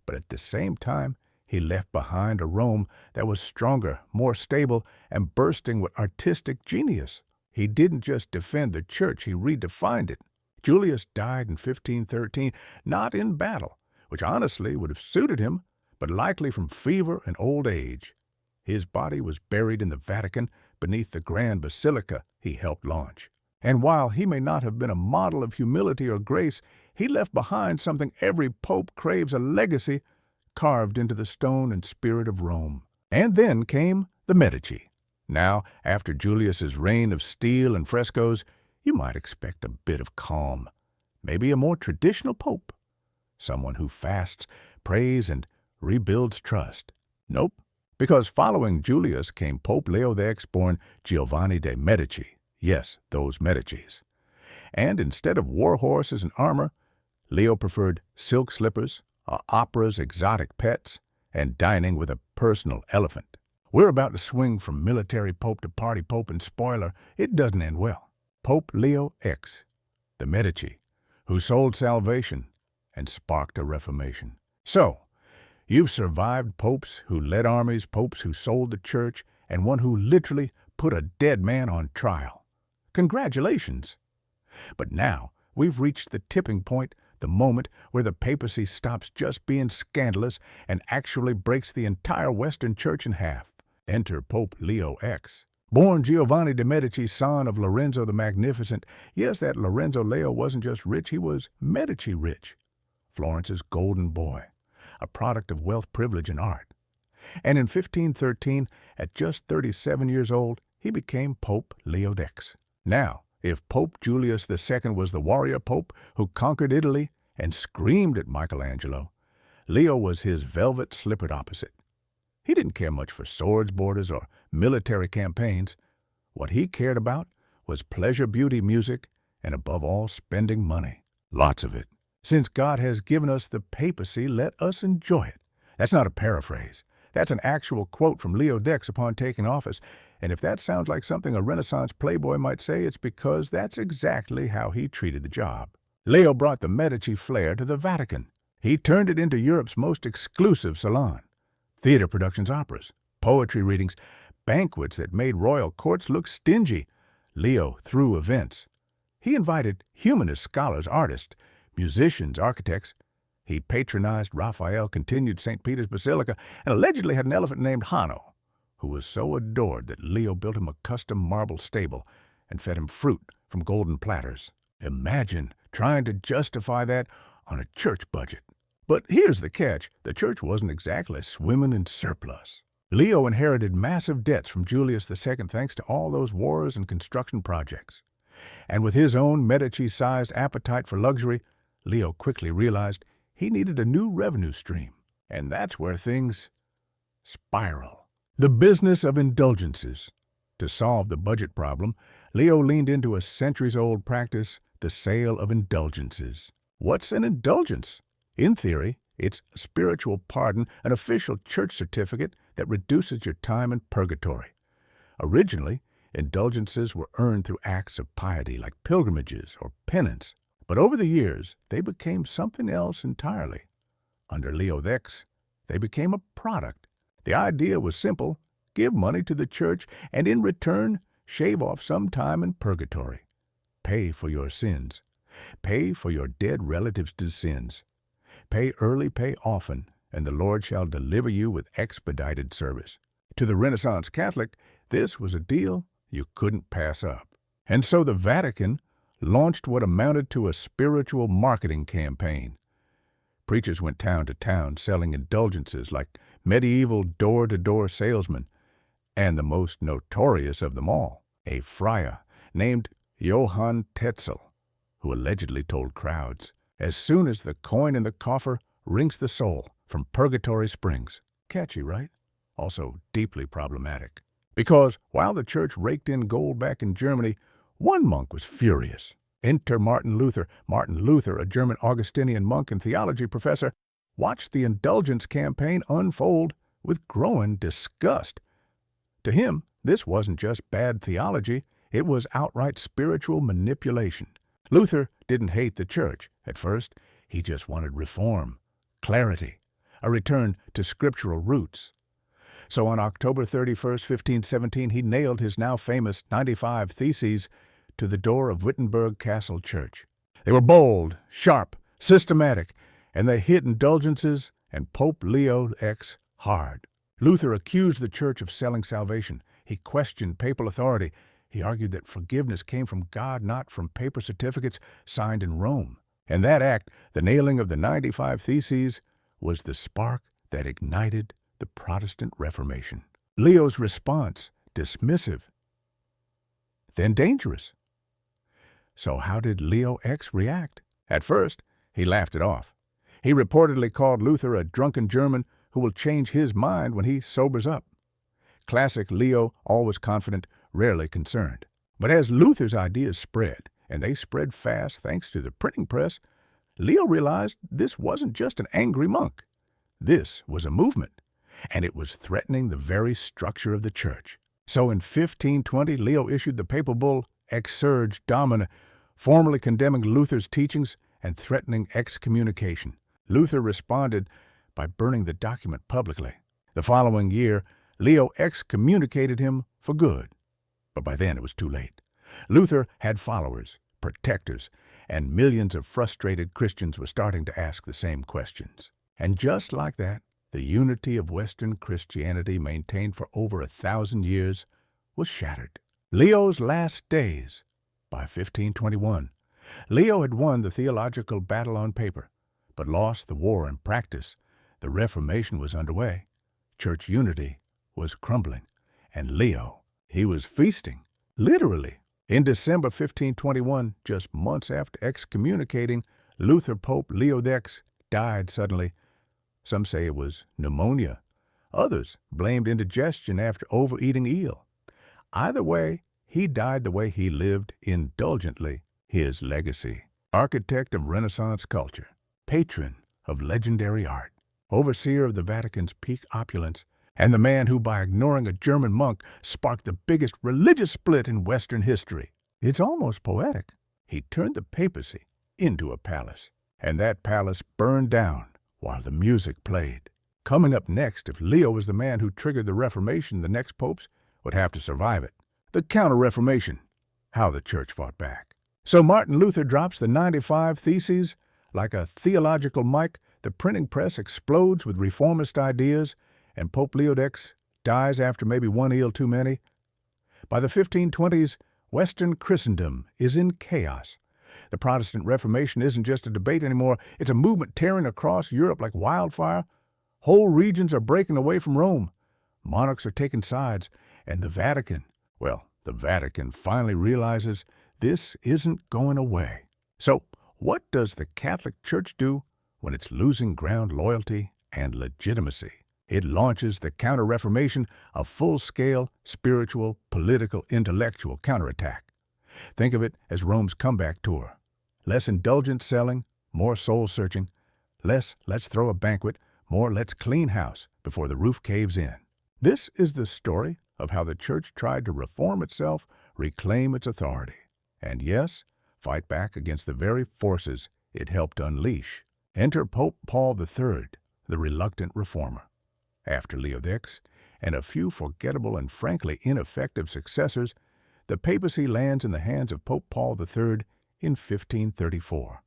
But at the same time, he left behind a Rome that was stronger, more stable, and bursting with artistic genius. He didn't just defend the church, he redefined it. Julius died in 1513, not in battle, which honestly would have suited him, but likely from fever and old age. His body was buried in the Vatican beneath the grand basilica he helped launch. And while he may not have been a model of humility or grace, he left behind something every pope craves, a legacy carved into the stone and spirit of Rome. And then came the Medici. Now, after Julius's reign of steel and frescoes, you might expect a bit of calm. Maybe a more traditional pope. Someone who fasts, prays, and rebuilds trust. Nope. Because following Julius came Pope Leo X, born Giovanni de' Medici. Yes, those Medicis. And instead of war horses and armor, Leo preferred silk slippers, opera's exotic pets, and dining with a personal elephant. We're about to swing from military pope to party pope, and spoiler, it doesn't end well. Pope Leo X, the Medici, who sold salvation and sparked a reformation. So, you've survived popes who led armies, popes who sold the church, and one who literally put a dead man on trial. Congratulations! But now we've reached the tipping point, the moment where the papacy stops just being scandalous and actually breaks the entire Western Church in half. Enter Pope Leo X. Born Giovanni de' Medici, son of Lorenzo the Magnificent. Yes, that Lorenzo Leo wasn't just rich, he was Medici rich. Florence's golden boy, a product of wealth, privilege, and art. And in 1513, at just 37 years old, he became Pope Leo X. Now, if Pope Julius II was the warrior pope who conquered Italy and screamed at Michelangelo, Leo was his velvet-slippered opposite. He didn't care much for swords, borders, or military campaigns. What he cared about was pleasure, beauty, music, and above all, spending money. Lots of it. Since God has given us the papacy, let us enjoy it. That's not a paraphrase. That's an actual quote from Leo X upon taking office, and if that sounds like something a Renaissance playboy might say, it's because that's exactly how he treated the job. Leo brought the Medici flair to the Vatican. He turned it into Europe's most exclusive salon. Theater productions, operas, poetry readings, banquets that made royal courts look stingy. Leo threw events. He invited humanist scholars, artists, musicians, architects. He patronized Raphael, continued St. Peter's Basilica, and allegedly had an elephant named Hanno, who was so adored that Leo built him a custom marble stable and fed him fruit from golden platters. Imagine trying to justify that on a church budget. But here's the catch. The church wasn't exactly swimming in surplus. Leo inherited massive debts from Julius II thanks to all those wars and construction projects. And with his own Medici-sized appetite for luxury, Leo quickly realized he needed a new revenue stream. And that's where things spiral. The business of indulgences. To solve the budget problem, Leo leaned into a centuries-old practice, the sale of indulgences. What's an indulgence? In theory, it's a spiritual pardon, an official church certificate that reduces your time in purgatory. Originally, indulgences were earned through acts of piety like pilgrimages or penance. But over the years, they became something else entirely. Under Leo X, they became a product. The idea was simple: give money to the church and in return, shave off some time in purgatory. Pay for your sins. Pay for your dead relatives' sins. Pay early, pay often, and the Lord shall deliver you with expedited service. To the Renaissance Catholic, this was a deal you couldn't pass up. And so the Vatican launched what amounted to a spiritual marketing campaign. Preachers went town to town selling indulgences like medieval door-to-door salesmen, and the most notorious of them all, a friar named Johann Tetzel, who allegedly told crowds, "As soon as the coin in the coffer rings the soul from Purgatory Springs." Catchy, right? Also deeply problematic. Because while the church raked in gold back in Germany, one monk was furious. Enter Martin Luther. Martin Luther, a German Augustinian monk and theology professor, watched the indulgence campaign unfold with growing disgust. To him, this wasn't just bad theology, it was outright spiritual manipulation. Luther didn't hate the church. At first, he just wanted reform, clarity, a return to scriptural roots. So on October 31st, 1517, he nailed his now famous 95 Theses to the door of Wittenberg Castle Church. They were bold, sharp, systematic, and they hit indulgences and Pope Leo X hard. Luther accused the church of selling salvation. He questioned papal authority. He argued that forgiveness came from God, not from paper certificates signed in Rome. And that act, the nailing of the 95 Theses, was the spark that ignited the Protestant Reformation. Leo's response, dismissive, then dangerous. So how did Leo X react? At first, he laughed it off. He reportedly called Luther a drunken German who will change his mind when he sobers up. Classic Leo, always confident, rarely concerned. But as Luther's ideas spread, and they spread fast thanks to the printing press, Leo realized this wasn't just an angry monk. This was a movement, and it was threatening the very structure of the church. So in 1520, Leo issued the papal bull Exsurge Domine, formally condemning Luther's teachings and threatening excommunication. Luther responded by burning the document publicly. The following year, Leo excommunicated him for good. But by then it was too late. Luther had followers, protectors, and millions of frustrated Christians were starting to ask the same questions. And just like that, the unity of Western Christianity maintained for over 1,000 years was shattered. Leo's last days. By 1521, Leo had won the theological battle on paper, but lost the war in practice. The Reformation was underway. Church unity was crumbling. And Leo, he was feasting, literally. In December 1521, just months after excommunicating Luther, Pope Leo X died suddenly. Some say it was pneumonia. Others blamed indigestion after overeating eel. Either way, he died the way he lived, indulgently. His legacy: architect of Renaissance culture, patron of legendary art, overseer of the Vatican's peak opulence, and the man who, by ignoring a German monk, sparked the biggest religious split in Western history. It's almost poetic. He turned the papacy into a palace, and that palace burned down while the music played. Coming up next, if Leo was the man who triggered the Reformation, the next popes would have to survive it. The Counter-Reformation, how the church fought back. So Martin Luther drops the 95 Theses. Like a theological mic, the printing press explodes with reformist ideas, and Pope Leo X dies after maybe one eel too many. By the 1520s, Western Christendom is in chaos. The Protestant Reformation isn't just a debate anymore, it's a movement tearing across Europe like wildfire. Whole regions are breaking away from Rome. Monarchs are taking sides, and the Vatican finally realizes this isn't going away. So, what does the Catholic Church do when it's losing ground, loyalty, and legitimacy? It launches the Counter-Reformation, a full-scale, spiritual, political, intellectual counterattack. Think of it as Rome's comeback tour. Less indulgence selling, more soul-searching. Less let's throw a banquet, more let's clean house before the roof caves in. This is the story of how the Church tried to reform itself, reclaim its authority, and yes, fight back against the very forces it helped unleash. Enter Pope Paul III, the reluctant reformer. After Leo X and a few forgettable and frankly ineffective successors, the papacy lands in the hands of Pope Paul III in 1534.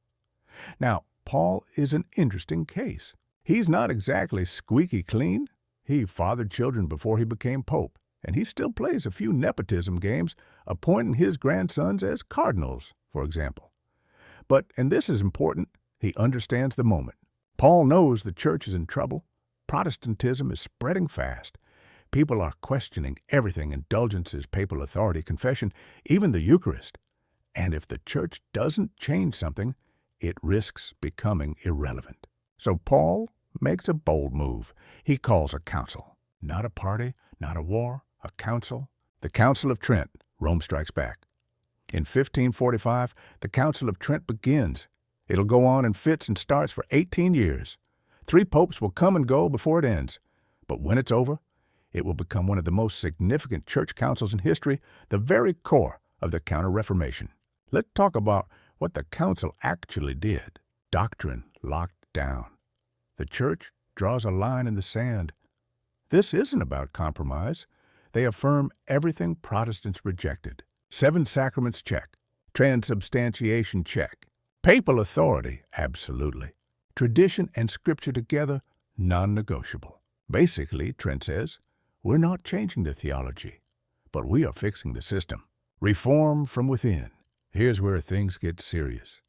Now, Paul is an interesting case. He's not exactly squeaky clean. He fathered children before he became pope, and he still plays a few nepotism games, appointing his grandsons as cardinals, for example. But, and this is important, he understands the moment. Paul knows the church is in trouble. Protestantism is spreading fast. People are questioning everything: indulgences, papal authority, confession, even the Eucharist. And if the church doesn't change something, it risks becoming irrelevant. So Paul makes a bold move. He calls a council. Not a party, not a war, a council. The Council of Trent. Rome strikes back. In 1545, the Council of Trent begins. It'll go on in fits and starts for 18 years. 3 popes will come and go before it ends. But when it's over, it will become one of the most significant church councils in history, the very core of the Counter-Reformation. Let's talk about what the council actually did. Doctrine locked down. The church draws a line in the sand. This isn't about compromise. They affirm everything Protestants rejected. 7 sacraments, check. Transubstantiation, check. Papal authority, absolutely. Tradition and scripture together, non-negotiable. Basically, Trent says, we're not changing the theology, but we are fixing the system. Reform from within. Here's where things get serious.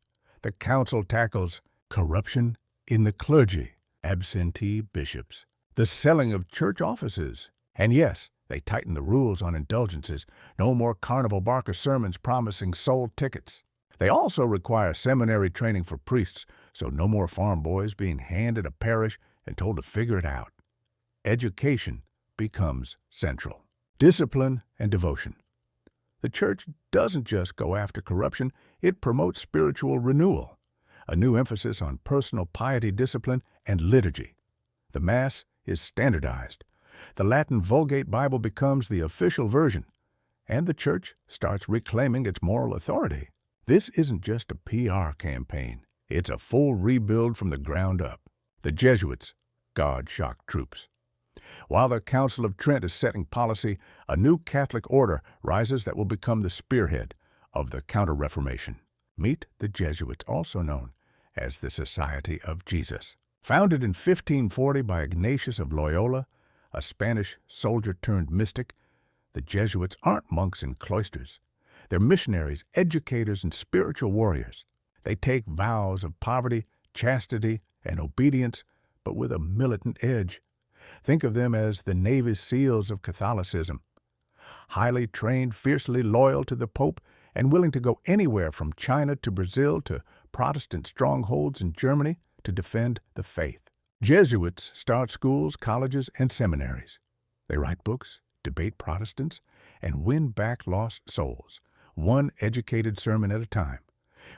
The council tackles corruption in the clergy, absentee bishops, the selling of church offices, and yes, they tighten the rules on indulgences. No more carnival barker sermons promising sold tickets. They also require seminary training for priests, so no more farm boys being handed a parish and told to figure it out. Education becomes central. Discipline and devotion. The church doesn't just go after corruption, it promotes spiritual renewal, a new emphasis on personal piety, discipline, and liturgy. The Mass is standardized. The Latin Vulgate Bible becomes the official version, and the church starts reclaiming its moral authority. This isn't just a PR campaign. It's a full rebuild from the ground up. The Jesuits, God-shocked troops. While the Council of Trent is setting policy, a new Catholic order rises that will become the spearhead of the Counter-Reformation. Meet the Jesuits, also known as the Society of Jesus. Founded in 1540 by Ignatius of Loyola, a Spanish soldier-turned-mystic, the Jesuits aren't monks in cloisters. They're missionaries, educators, and spiritual warriors. They take vows of poverty, chastity, and obedience, but with a militant edge. Think of them as the Navy SEALs of Catholicism. Highly trained, fiercely loyal to the Pope, and willing to go anywhere from China to Brazil to Protestant strongholds in Germany to defend the faith. Jesuits start schools, colleges, and seminaries. They write books, debate Protestants, and win back lost souls, one educated sermon at a time.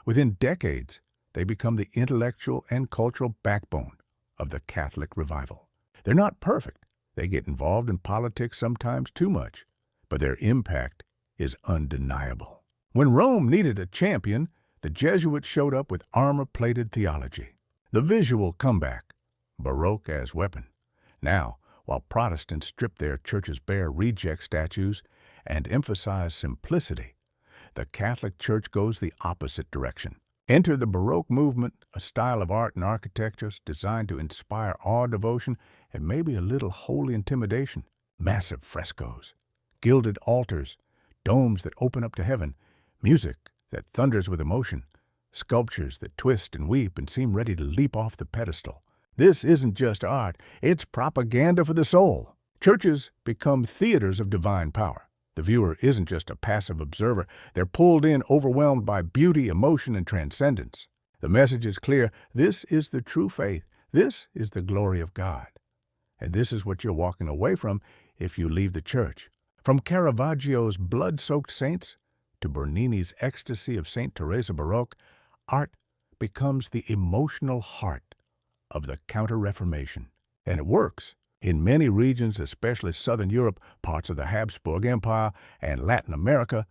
Within decades, they become the intellectual and cultural backbone of the Catholic revival. They're not perfect, They get involved in politics sometimes too much, but their impact is undeniable. When Rome needed a champion, the Jesuits showed up with armor-plated theology. The visual comeback, Baroque as weapon. Now, while Protestants strip their churches bare, reject statues, and emphasize simplicity, the Catholic Church goes the opposite direction. Enter the Baroque movement, a style of art and architecture designed to inspire awe, devotion, and maybe a little holy intimidation. Massive frescoes, gilded altars, domes that open up to heaven, music that thunders with emotion, sculptures that twist and weep and seem ready to leap off the pedestal. This isn't just art, it's propaganda for the soul. Churches become theaters of divine power. The viewer isn't just a passive observer. They're pulled in, overwhelmed by beauty, emotion, and transcendence. The message is clear. This is the true faith. This is the glory of God. And this is what you're walking away from if you leave the church. From Caravaggio's blood-soaked saints to Bernini's ecstasy of St. Teresa Baroque, art becomes the emotional heart of the Counter-Reformation. And it works. In many regions, especially Southern Europe, parts of the Habsburg Empire, and Latin America,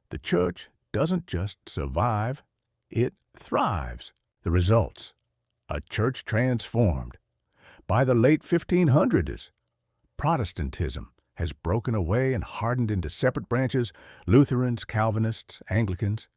the church doesn't just survive, it thrives. The results: a church transformed. By the late 1500s, Protestantism has broken away and hardened into separate branches: Lutherans, Calvinists, Anglicans.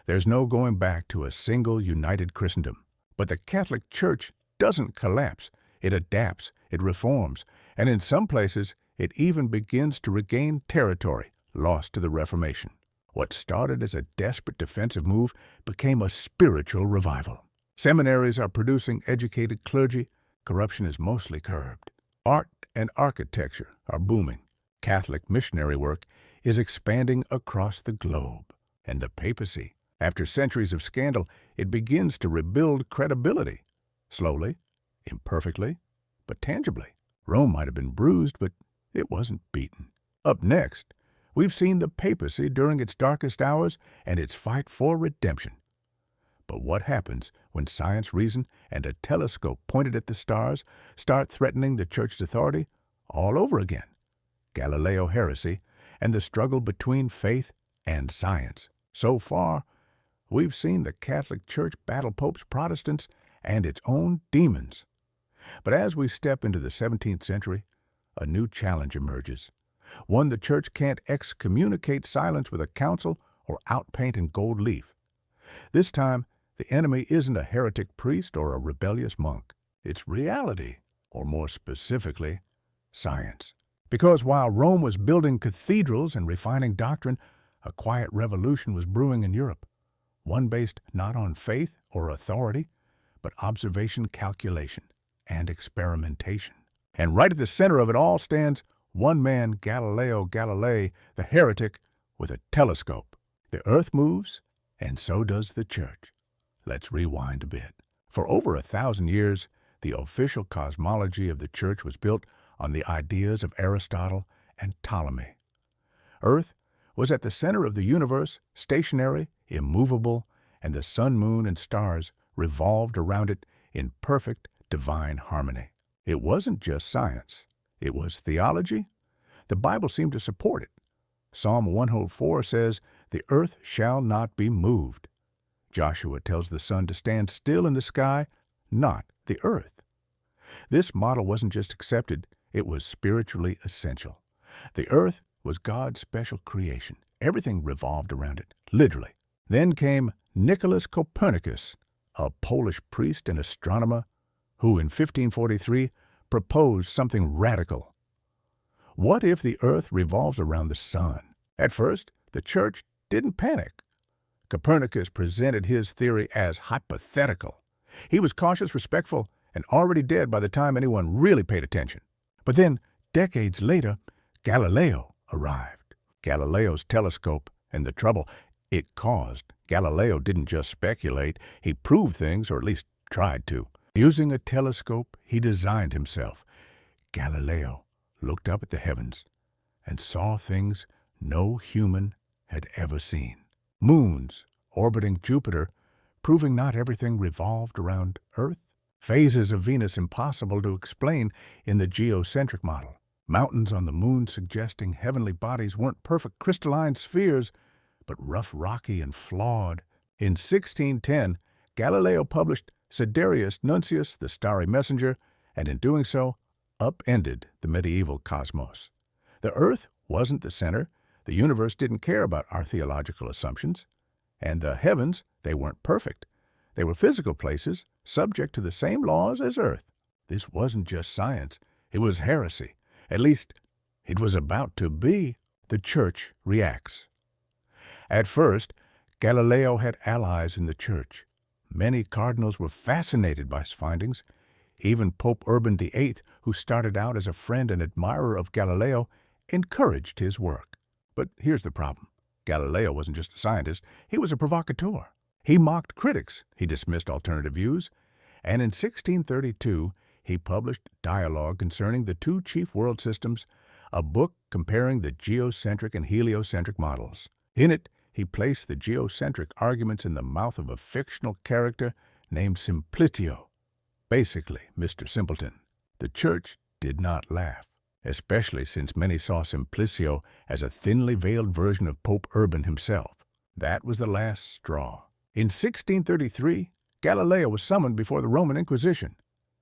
There's no going back to a single united Christendom. But the Catholic Church doesn't collapse. It adapts, it reforms, and in some places, it even begins to regain territory lost to the Reformation. What started as a desperate defensive move became a spiritual revival. Seminaries are producing educated clergy. Corruption is mostly curbed. Art and architecture are booming. Catholic missionary work is expanding across the globe. And the papacy, after centuries of scandal, it begins to rebuild credibility. Slowly, imperfectly, but tangibly. Rome might have been bruised, but it wasn't beaten. Up next, we've seen the papacy during its darkest hours and its fight for redemption. But what happens when science, reason, and a telescope pointed at the stars start threatening the church's authority all over again? Galileo heresy and the struggle between faith and science. So far, we've seen the Catholic Church battle popes, Protestants, and its own demons. But as we step into the 17th century, a new challenge emerges. One the church can't excommunicate silence with a council or outpaint in gold leaf. This time, the enemy isn't a heretic priest or a rebellious monk. It's reality, or more specifically, science. Because while Rome was building cathedrals and refining doctrine, a quiet revolution was brewing in Europe. One based not on faith or authority, but observation, calculation, and experimentation. And right at the center of it all stands one man, Galileo Galilei, the heretic, with a telescope. The earth moves, and so does the church. Let's rewind a bit. For over 1,000 years, the official cosmology of the church was built on the ideas of Aristotle and Ptolemy. Earth was at the center of the universe, stationary, immovable, and the sun, moon, and stars revolved around it in perfect divine harmony. It wasn't just science. It was theology. The Bible seemed to support it. Psalm 104 says, "The earth shall not be moved." Joshua tells the sun to stand still in the sky, not the earth. This model wasn't just accepted, it was spiritually essential. The earth was God's special creation. Everything revolved around it, literally. Then came Nicholas Copernicus, a Polish priest and astronomer who in 1543 proposed something radical. What if the earth revolves around the sun? At first, the church didn't panic. Copernicus presented his theory as hypothetical. He was cautious, respectful, and already dead by the time anyone really paid attention. But then, decades later, Galileo arrived. Galileo's telescope and the trouble it caused. Galileo didn't just speculate, he proved things, or at least tried to. Using a telescope, he designed himself. Galileo looked up at the heavens and saw things no human had ever seen. Moons orbiting Jupiter, proving not everything revolved around Earth. Phases of Venus impossible to explain in the geocentric model. Mountains on the moon suggesting heavenly bodies weren't perfect crystalline spheres, but rough, rocky, and flawed. In 1610, Galileo published Sidereus Nuncius, the Starry Messenger, and in doing so, upended the medieval cosmos. The Earth wasn't the center, the universe didn't care about our theological assumptions, and the heavens, they weren't perfect. They were physical places, subject to the same laws as Earth. This wasn't just science, it was heresy. At least, it was about to be. The Church reacts. At first, Galileo had allies in the Church. Many cardinals were fascinated by his findings. Even Pope Urban VIII, who started out as a friend and admirer of Galileo, encouraged his work. But here's the problem. Galileo wasn't just a scientist, he was a provocateur. He mocked critics, he dismissed alternative views, and in 1632 he published Dialogue Concerning the Two Chief World Systems, a book comparing the geocentric and heliocentric models. In it, he placed the geocentric arguments in the mouth of a fictional character named Simplicio, basically Mr. Simpleton. The Church did not laugh, especially since many saw Simplicio as a thinly veiled version of Pope Urban himself. That was the last straw. In 1633, Galileo was summoned before the Roman Inquisition.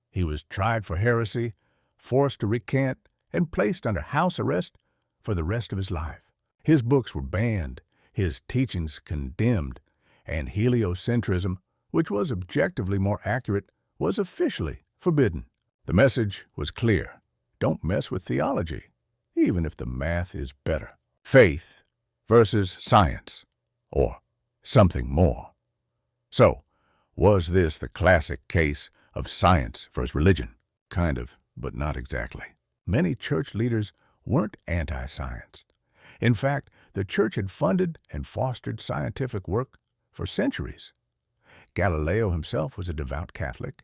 He was tried for heresy, forced to recant, and placed under house arrest for the rest of his life. His books were banned, his teachings condemned, and heliocentrism, which was objectively more accurate, was officially forbidden. The message was clear. Don't mess with theology, even if the math is better. Faith versus science, or something more. So, was this the classic case of science versus religion? Kind of, but not exactly. Many church leaders weren't anti-science. In fact, the church had funded and fostered scientific work for centuries. Galileo himself was a devout Catholic.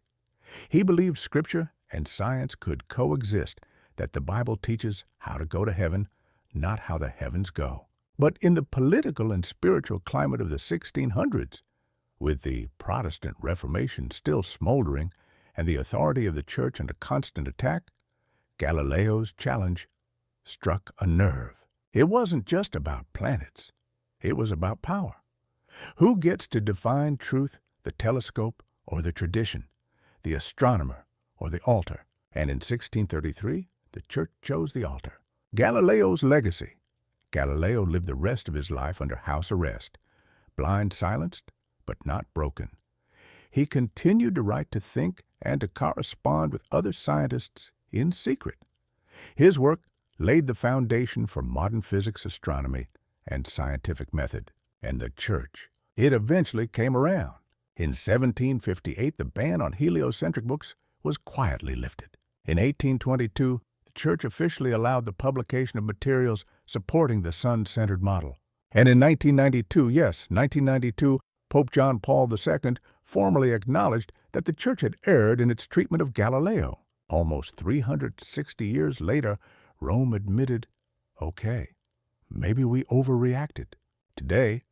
He believed Scripture and science could coexist, that the Bible teaches how to go to heaven, not how the heavens go. But in the political and spiritual climate of the 1600s, with the Protestant Reformation still smoldering and the authority of the church under constant attack, Galileo's challenge struck a nerve. It wasn't just about planets. It was about power. Who gets to define truth, the telescope or the tradition, the astronomer or the altar? And in 1633, the church chose the altar. Galileo's legacy. Galileo lived the rest of his life under house arrest, blind silenced, but not broken. He continued to write, to think, and to correspond with other scientists in secret. His work laid the foundation for modern physics, astronomy, and scientific method. And the church, it eventually came around. In 1758, the ban on heliocentric books was quietly lifted. In 1822, the church officially allowed the publication of materials supporting the sun-centered model. And in 1992, Pope John Paul II formally acknowledged that the church had erred in its treatment of Galileo. Almost 360 years later, Rome admitted, okay, maybe we overreacted. Today,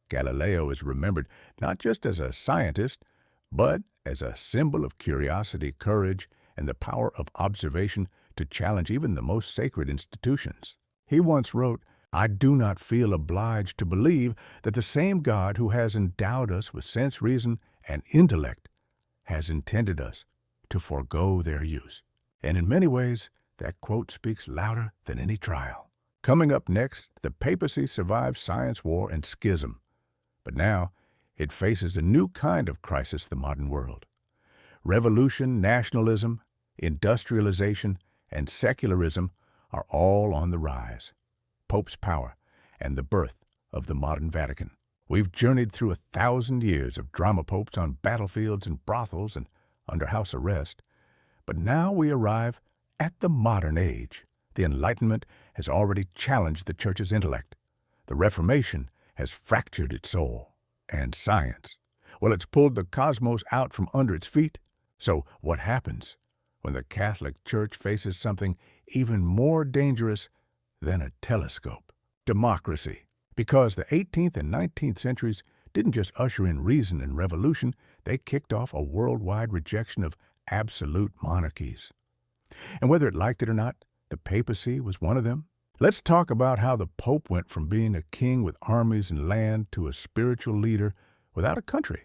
Galileo is remembered not just as a scientist, but as a symbol of curiosity, courage, and the power of observation to challenge even the most sacred institutions. He once wrote, "I do not feel obliged to believe that the same God who has endowed us with sense, reason, and intellect has intended us to forego their use." And in many ways, that quote speaks louder than any trial. Coming up next, the papacy survived science war and schism. But now, it faces a new kind of crisis, the modern world. Revolution, nationalism, industrialization, and secularism are all on the rise. Pope's power and the birth of the modern Vatican. We've journeyed through 1,000 years of drama popes on battlefields and brothels and under house arrest. But now we arrive at the modern age. The Enlightenment has already challenged the Church's intellect. The Reformation has fractured its soul. And science, well, it's pulled the cosmos out from under its feet. So what happens when the Catholic Church faces something even more dangerous than a telescope? Democracy. Because the 18th and 19th centuries didn't just usher in reason and revolution, they kicked off a worldwide rejection of absolute monarchies. And whether it liked it or not, the papacy was one of them. Let's talk about how the Pope went from being a king with armies and land to a spiritual leader without a country,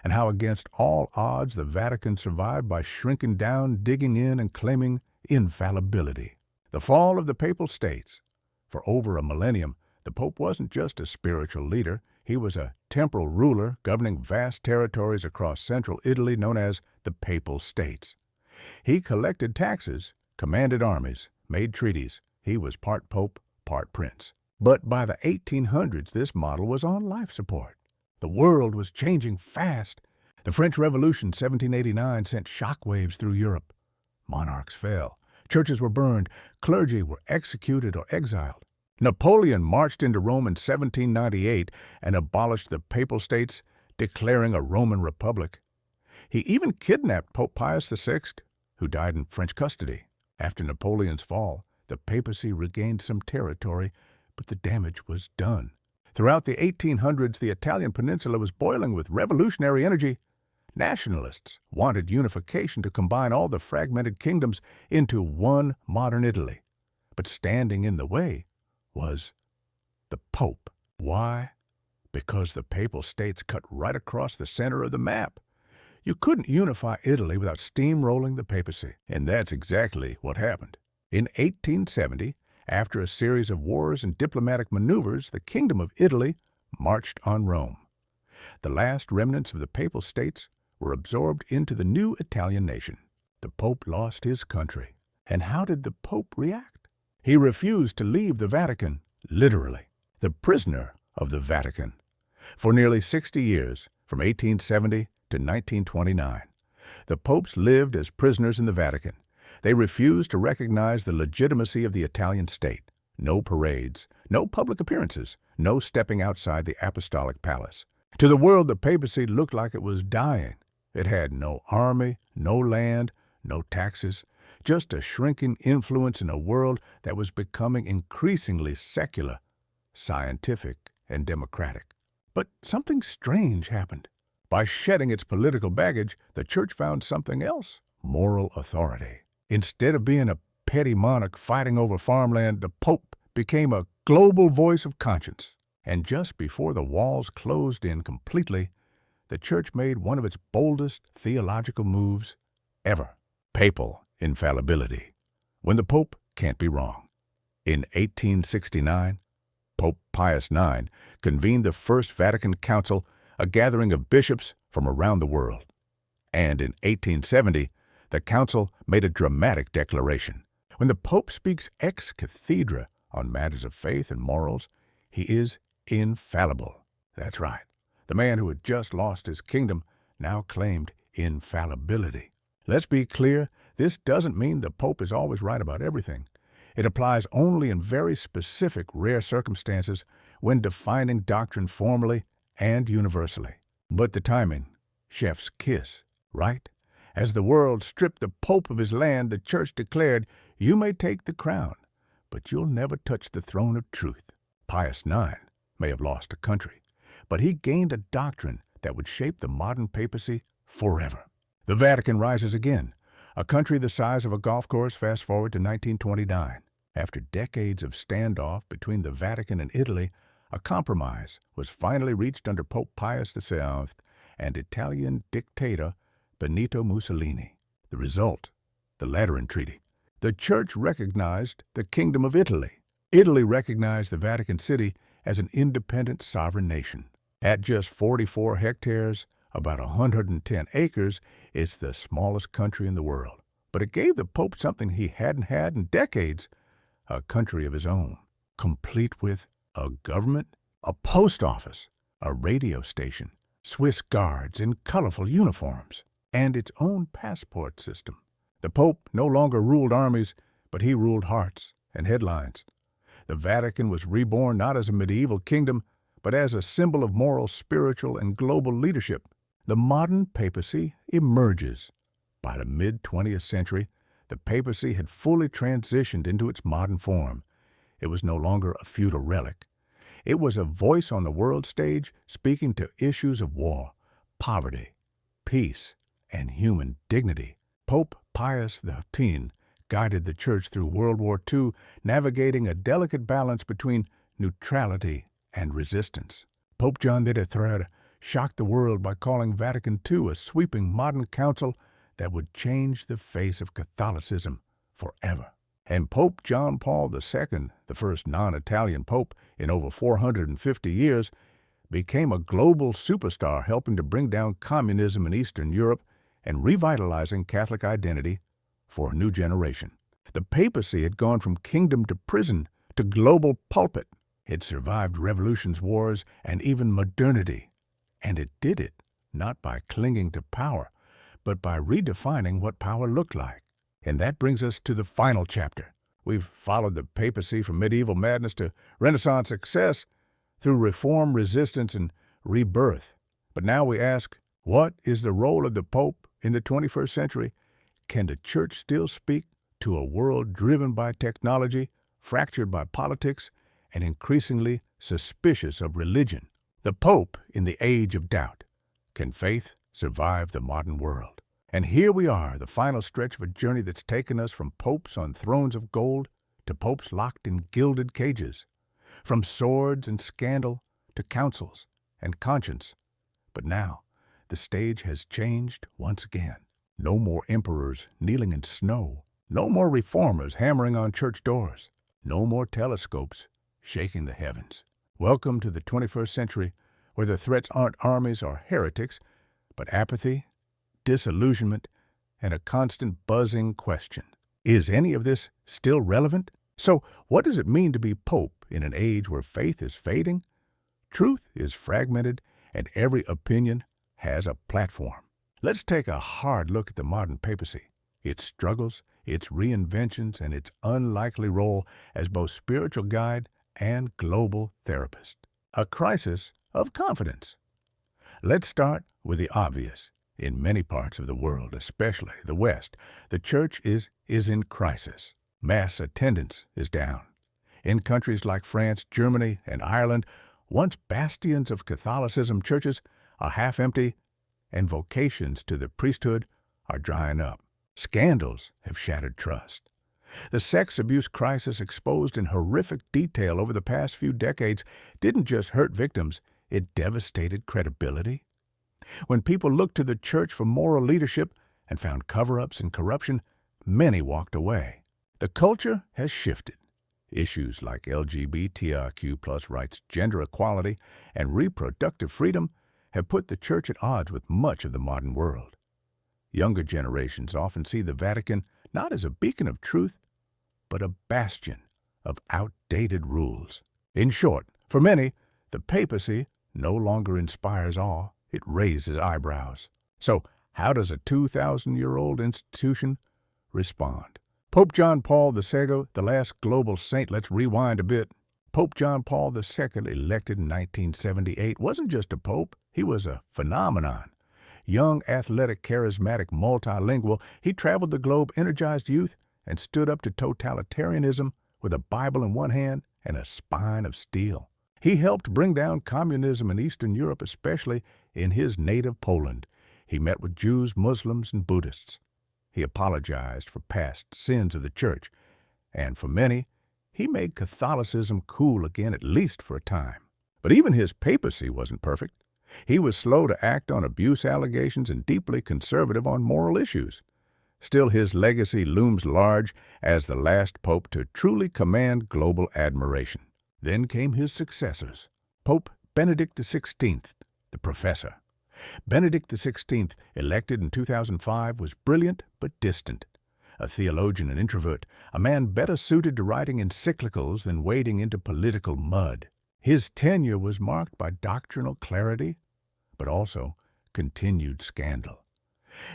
and how against all odds the Vatican survived by shrinking down, digging in, and claiming infallibility. The fall of the Papal States. For over a millennium, the Pope wasn't just a spiritual leader, he was a temporal ruler governing vast territories across central Italy known as the Papal States. He collected taxes, commanded armies, made treaties. He was part Pope, part Prince. But by the 1800s, this model was on life support. The world was changing fast. The French Revolution, 1789, sent shockwaves through Europe. Monarchs fell. Churches were burned. Clergy were executed or exiled. Napoleon marched into Rome in 1798 and abolished the Papal States, declaring a Roman Republic. He even kidnapped Pope Pius VI, who died in French custody. After Napoleon's fall, the papacy regained some territory, but the damage was done. Throughout the 1800s, the Italian peninsula was boiling with revolutionary energy. Nationalists wanted unification to combine all the fragmented kingdoms into one modern Italy. But standing in the way was the Pope. Why? Because the Papal States cut right across the center of the map. You couldn't unify Italy without steamrolling the papacy, and that's exactly what happened. In 1870, after a series of wars and diplomatic maneuvers, the Kingdom of Italy marched on Rome. The last remnants of the Papal States were absorbed into the new Italian nation. The Pope lost his country. And how did the Pope react? He refused to leave the Vatican, literally, the prisoner of the Vatican. For nearly 60 years, from 1870 to 1929, the popes lived as prisoners in the Vatican. They refused to recognize the legitimacy of the Italian state. No parades, no public appearances, no stepping outside the apostolic palace. To the world, the papacy looked like it was dying. It had no army, no land, no taxes, just a shrinking influence in a world that was becoming increasingly secular, scientific, and democratic. But something strange happened. By shedding its political baggage, the Church found something else: moral authority. Instead of being a petty monarch fighting over farmland, the Pope became a global voice of conscience. And just before the walls closed in completely, the Church made one of its boldest theological moves ever: papal infallibility. When the Pope can't be wrong. In 1869, Pope Pius IX convened the First Vatican Council, a gathering of bishops from around the world. And in 1870, the Council made a dramatic declaration. When the Pope speaks ex cathedra on matters of faith and morals, he is infallible. That's right. The man who had just lost his kingdom now claimed infallibility. Let's be clear, this doesn't mean the Pope is always right about everything. It applies only in very specific, rare circumstances when defining doctrine formally and universally. But the timing, chef's kiss, right? As the world stripped the Pope of his land, the Church declared, "You may take the crown, but you'll never touch the throne of truth." Pius IX may have lost a country, but he gained a doctrine that would shape the modern papacy forever. The Vatican rises again, a country the size of a golf course. Fast forward to 1929. After decades of standoff between the Vatican and Italy, a compromise was finally reached under Pope Pius VII and Italian dictator Benito Mussolini. The result, the Lateran Treaty. The Church recognized the Kingdom of Italy. Italy recognized the Vatican City as an independent sovereign nation. At just 44 hectares, about 110 acres, it's the smallest country in the world. But it gave the Pope something he hadn't had in decades: a country of his own, complete with a government, a post office, a radio station, Swiss guards in colorful uniforms, and its own passport system. The Pope no longer ruled armies, but he ruled hearts and headlines. The Vatican was reborn not as a medieval kingdom, but as a symbol of moral, spiritual, and global leadership. The modern papacy emerges. By the mid-20th century, the papacy had fully transitioned into its modern form. It was no longer a feudal relic. It was a voice on the world stage, speaking to issues of war, poverty, peace, and human dignity. Pope Pius X guided the Church through World War II, navigating a delicate balance between neutrality and resistance. Pope John XXIII shocked the world by calling Vatican II a sweeping modern council that would change the face of Catholicism forever. And Pope John Paul II, the first non-Italian pope in over 450 years, became a global superstar, helping to bring down communism in Eastern Europe and revitalizing Catholic identity for a new generation. The papacy had gone from kingdom to prison to global pulpit. It survived revolutions, wars, and even modernity. And it did it not by clinging to power, but by redefining what power looked like. And that brings us to the final chapter. We've followed the papacy from medieval madness to Renaissance success through reform, resistance, and rebirth. But now we ask, what is the role of the Pope in the 21st century? Can the Church still speak to a world driven by technology, fractured by politics, and increasingly suspicious of religion? The Pope in the age of doubt. Can faith survive the modern world? And here we are, the final stretch of a journey that's taken us from popes on thrones of gold to popes locked in gilded cages, from swords and scandal to councils and conscience. But now, the stage has changed once again. No more emperors kneeling in snow. No more reformers hammering on church doors. No more telescopes shaking the heavens. Welcome to the 21st century, where the threats aren't armies or heretics, but apathy, disillusionment, and a constant buzzing question. Is any of this still relevant? So, what does it mean to be pope in an age where faith is fading, truth is fragmented, and every opinion has a platform? Let's take a hard look at the modern papacy, its struggles, its reinventions, and its unlikely role as both spiritual guide and global therapist. A crisis of confidence. Let's start with the obvious. In many parts of the world, especially the West, the Church is in crisis. Mass attendance is down. In countries like France, Germany, and Ireland, once bastions of Catholicism, churches are half empty, and vocations to the priesthood are drying up. Scandals have shattered trust. The sex abuse crisis, exposed in horrific detail over the past few decades, didn't just hurt victims, it devastated credibility. When people looked to the Church for moral leadership and found cover-ups and corruption, many walked away. The culture has shifted. Issues like LGBTIQ+ rights, gender equality, and reproductive freedom have put the Church at odds with much of the modern world. Younger generations often see the Vatican not as a beacon of truth, but a bastion of outdated rules. In short, for many, the papacy no longer inspires awe, it raises eyebrows. So, how does a 2,000-year-old institution respond? Pope John Paul II, the last global saint, let's rewind a bit. Pope John Paul II, elected in 1978, wasn't just a pope, he was a phenomenon. Young, athletic, charismatic, multilingual, he traveled the globe, energized youth, and stood up to totalitarianism with a Bible in one hand and a spine of steel. He helped bring down communism in Eastern Europe, especially in his native Poland. He met with Jews, Muslims, and Buddhists. He apologized for past sins of the Church, and for many, he made Catholicism cool again, at least for a time. But even his papacy wasn't perfect. He was slow to act on abuse allegations and deeply conservative on moral issues. Still, his legacy looms large as the last pope to truly command global admiration. Then came his successors. Pope Benedict XVI, the professor. Benedict XVI, elected in 2005, was brilliant but distant. A theologian and introvert, a man better suited to writing encyclicals than wading into political mud. His tenure was marked by doctrinal clarity, but also continued scandal.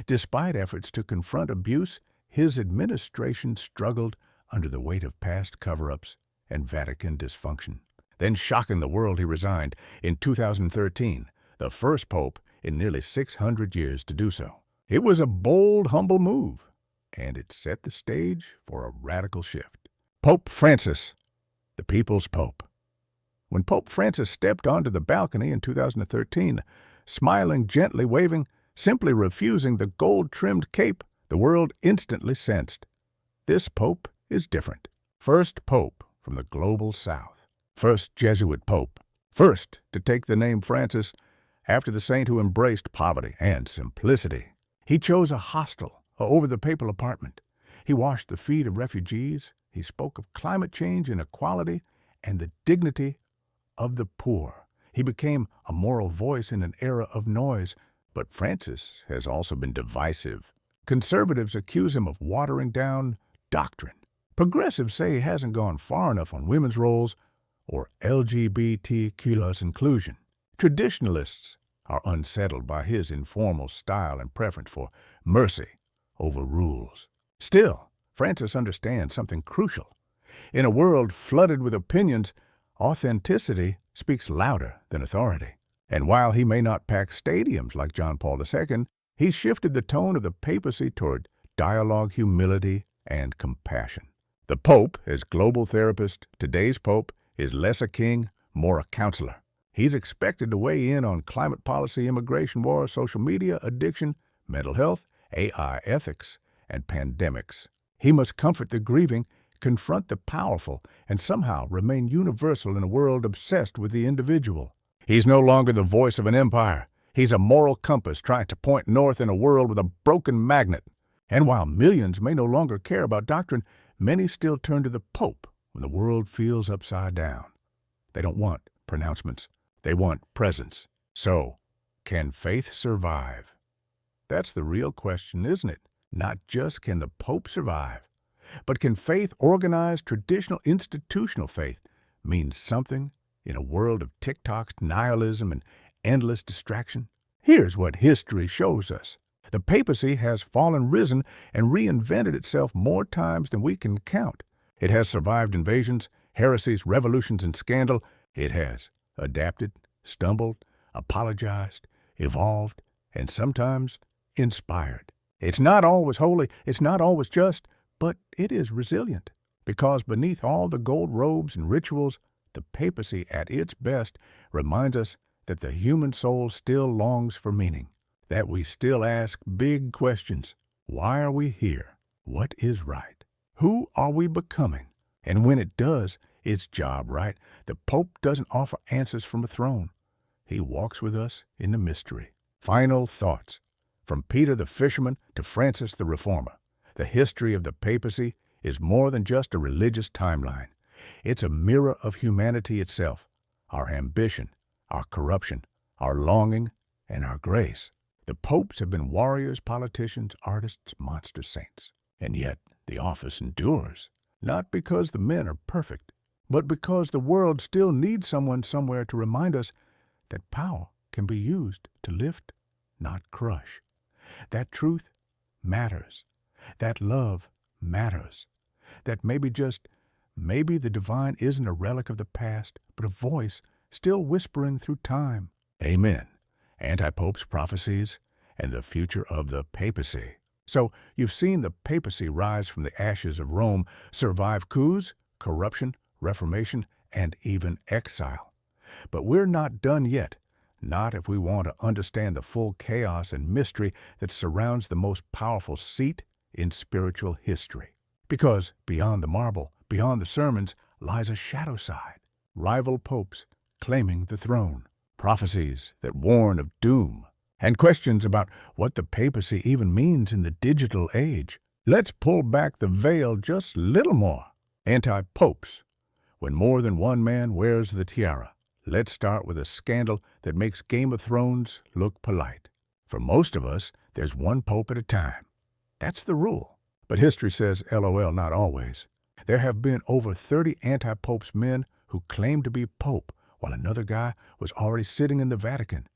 Despite efforts to confront abuse, his administration struggled under the weight of past cover-ups and Vatican dysfunction. Then, shocking the world, he resigned in 2013, the first pope in nearly 600 years to do so. It was a bold, humble move, and it set the stage for a radical shift. Pope Francis, the people's pope. When Pope Francis stepped onto the balcony in 2013, smiling gently, waving, simply refusing the gold-trimmed cape the world instantly sensed this pope is different. First pope from the global south. First Jesuit pope. First to take the name Francis after the saint who embraced poverty and simplicity. He chose a hostel over the papal apartment. He washed the feet of refugees. He spoke of climate change and equality and the dignity of the poor. He became a moral voice in an era of noise. But Francis has also been divisive. Conservatives accuse him of watering down doctrine. Progressives say he hasn't gone far enough on women's roles or LGBTQ+ inclusion. Traditionalists are unsettled by his informal style and preference for mercy over rules. Still, Francis understands something crucial. In a world flooded with opinions, authenticity speaks louder than authority. And while he may not pack stadiums like John Paul II, he shifted the tone of the papacy toward dialogue, humility, and compassion. The Pope, as global therapist, today's Pope, is less a king, more a counselor. He's expected to weigh in on climate policy, immigration, war, social media, addiction, mental health, AI ethics, and pandemics. He must comfort the grieving, confront the powerful, and somehow remain universal in a world obsessed with the individual. He's no longer the voice of an empire. He's a moral compass trying to point north in a world with a broken magnet. And while millions may no longer care about doctrine, many still turn to the Pope when the world feels upside down. They don't want pronouncements. They want presence. So, can faith survive? That's the real question, isn't it? Not just can the Pope survive, but can faith, organized, traditional, institutional faith, mean something in a world of TikTok's nihilism and endless distraction? Here's what history shows us. The papacy has fallen, risen, and reinvented itself more times than we can count. It has survived invasions, heresies, revolutions, and scandal. It has adapted, stumbled, apologized, evolved, and sometimes inspired. It's not always holy, it's not always just, but it is resilient. Because beneath all the gold robes and rituals, the papacy at its best reminds us that the human soul still longs for meaning, that we still ask big questions. Why are we here? What is right? Who are we becoming? And when it does its job right, the Pope doesn't offer answers from a throne. He walks with us in the mystery. Final thoughts. From Peter the fisherman to Francis the reformer, the history of the papacy is more than just a religious timeline. It's a mirror of humanity itself, our ambition, our corruption, our longing, and our grace. The popes have been warriors, politicians, artists, monster saints. And yet the office endures, not because the men are perfect, but because the world still needs someone somewhere to remind us that power can be used to lift, not crush. That truth matters. That love matters. That maybe the divine isn't a relic of the past, but a voice still whispering through time. Amen. Anti-popes' prophecies and the future of the papacy. So you've seen the papacy rise from the ashes of Rome, survive coups, corruption, reformation, and even exile. But we're not done yet. Not if we want to understand the full chaos and mystery that surrounds the most powerful seat in spiritual history. Because beyond the marble, beyond the sermons, lies a shadow side. Rival popes claiming the throne, prophecies that warn of doom, and questions about what the papacy even means in the digital age. Let's pull back the veil just a little more. Anti-popes, when more than one man wears the tiara. Let's start with a scandal that makes Game of Thrones look polite. For most of us, there's one pope at a time. That's the rule. But history says, LOL, not always. There have been over 30 anti-popes men who claimed to be pope, while another guy was already sitting in the Vatican.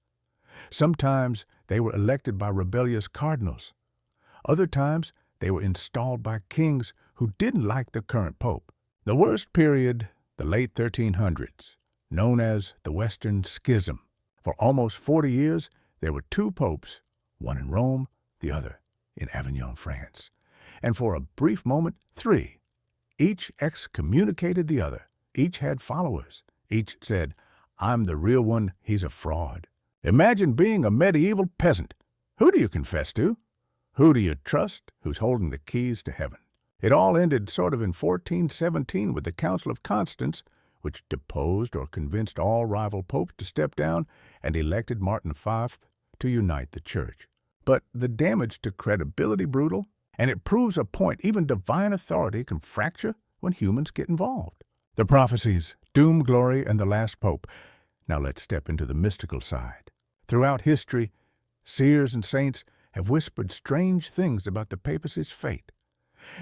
Sometimes they were elected by rebellious cardinals. Other times they were installed by kings who didn't like the current pope. The worst period, the late 1300s. Known as the Western Schism. For almost 40 years, there were two popes, one in Rome, the other in Avignon, France. And for a brief moment, three. Each excommunicated the other. Each had followers. Each said, I'm the real one, he's a fraud. Imagine being a medieval peasant. Who do you confess to? Who do you trust? Who's holding the keys to heaven? It all ended sort of in 1417 with the Council of Constance, which deposed or convinced all rival popes to step down and elected Martin V to unite the church. But the damage to credibility brutal, and it proves a point even divine authority can fracture when humans get involved. The prophecies, doom, glory, and the last pope. Now let's step into the mystical side. Throughout history, seers and saints have whispered strange things about the papacy's fate,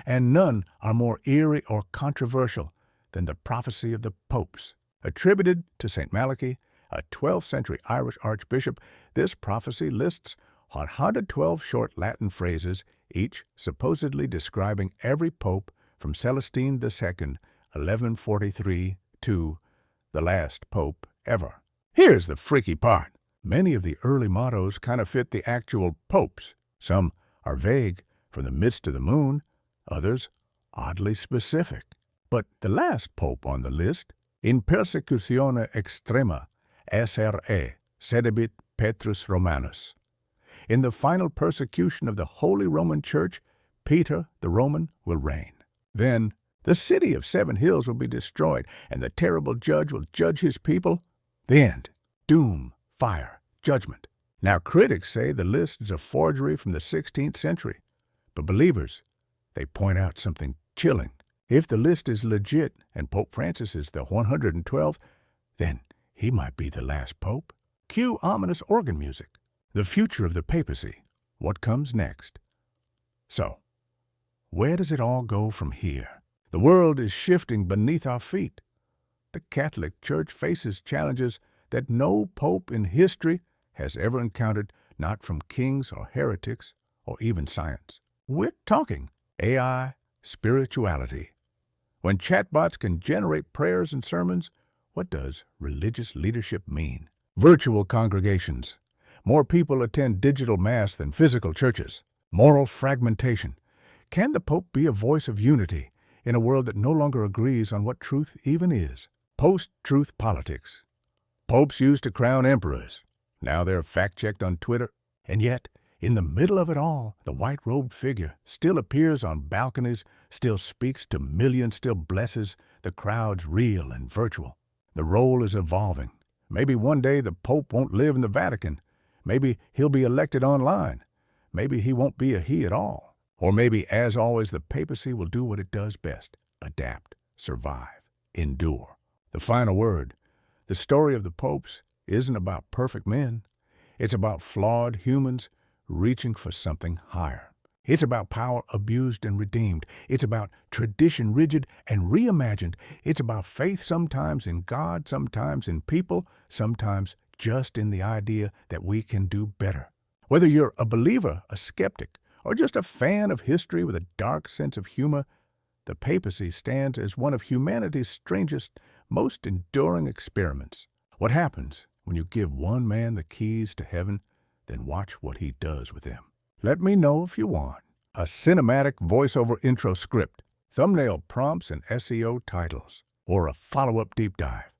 and none are more eerie or controversial than the prophecy of the popes. Attributed to St. Malachy, a 12th century Irish archbishop, this prophecy lists 112 short Latin phrases, each supposedly describing every pope from Celestine II, 1143, to the last pope ever. Here's the freaky part. Many of the early mottos kind of fit the actual popes. Some are vague, from the midst of the moon, others oddly specific. But the last pope on the list, in persecutione extrema, SRE, sedebit Petrus Romanus. In the final persecution of the Holy Roman Church, Peter the Roman will reign. Then the city of 7 hills will be destroyed, and the terrible judge will judge his people. The end. Doom, fire, judgment. Now critics say the list is a forgery from the 16th century, but believers, they point out something chilling. If the list is legit and Pope Francis is the 112th, then he might be the last pope. Cue ominous organ music. The future of the papacy. What comes next? So, where does it all go from here? The world is shifting beneath our feet. The Catholic Church faces challenges that no pope in history has ever encountered, not from kings or heretics or even science. We're talking AI, spirituality. When chatbots can generate prayers and sermons, what does religious leadership mean? Virtual congregations. More people attend digital mass than physical churches. Moral fragmentation. Can the Pope be a voice of unity in a world that no longer agrees on what truth even is? Post-truth politics. Popes used to crown emperors. Now they're fact-checked on Twitter. And yet, in the middle of it all, the white-robed figure still appears on balconies, still speaks to millions, still blesses the crowds real and virtual. The role is evolving. Maybe one day the Pope won't live in the Vatican. Maybe he'll be elected online. Maybe he won't be a he at all. Or maybe, as always, the papacy will do what it does best: adapt, survive, endure. The final word. The story of the popes isn't about perfect men. It's about flawed humans reaching for something higher. It's about power abused and redeemed. It's about tradition rigid and reimagined. It's about faith sometimes in God, sometimes in people, sometimes just in the idea that we can do better. Whether you're a believer, a skeptic, or just a fan of history with a dark sense of humor, the papacy stands as one of humanity's strangest, most enduring experiments. What happens when you give one man the keys to heaven, then watch what he does with them. Let me know if you want. A cinematic voiceover intro script, thumbnail prompts and SEO titles, or a follow-up deep dive.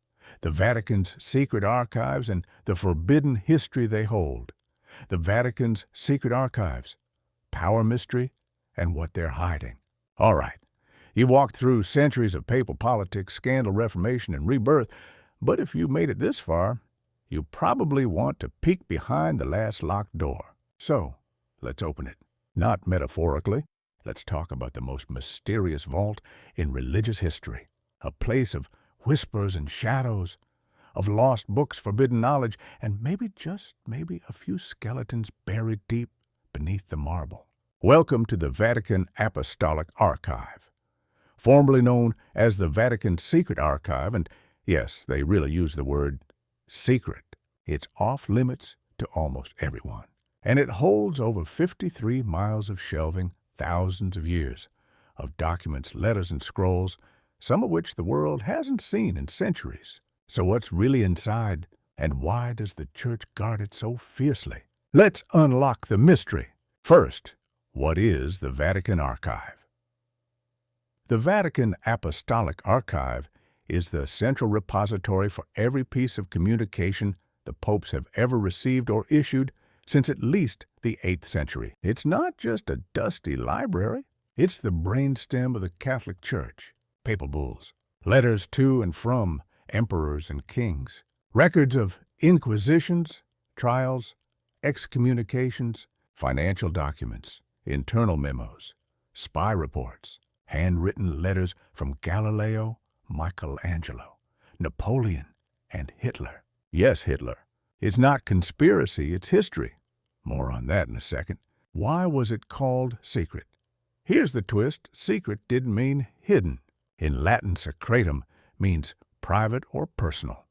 The Vatican's secret archives and the forbidden history they hold. The Vatican's secret archives, power mystery, and what they're hiding. All right, you've walked through centuries of papal politics, scandal, reformation, and rebirth, but if you made it this far, you probably want to peek behind the last locked door. So, let's open it. Not metaphorically. Let's talk about the most mysterious vault in religious history. A place of whispers and shadows, of lost books, forbidden knowledge, and maybe, just maybe, a few skeletons buried deep beneath the marble. Welcome to the Vatican Apostolic Archive, formerly known as the Vatican Secret Archive, and yes, they really use the word secret. It's off-limits to almost everyone. And it holds over 53 miles of shelving, thousands of years of documents, letters, and scrolls, some of which the world hasn't seen in centuries. So what's really inside, and why does the Church guard it so fiercely? Let's unlock the mystery. First, what is the Vatican Archive? The Vatican Apostolic Archive is the central repository for every piece of communication the popes have ever received or issued since at least the 8th century. It's not just a dusty library. It's the brainstem of the Catholic Church. Papal bulls, letters to and from emperors and kings, records of inquisitions, trials, excommunications, financial documents, internal memos, spy reports, handwritten letters from Galileo, Michelangelo, Napoleon, and Hitler. Yes, Hitler. It's not conspiracy, it's history. More on that in a second. Why was it called secret? Here's the twist. Secret didn't mean hidden. In Latin, secretum means private or personal.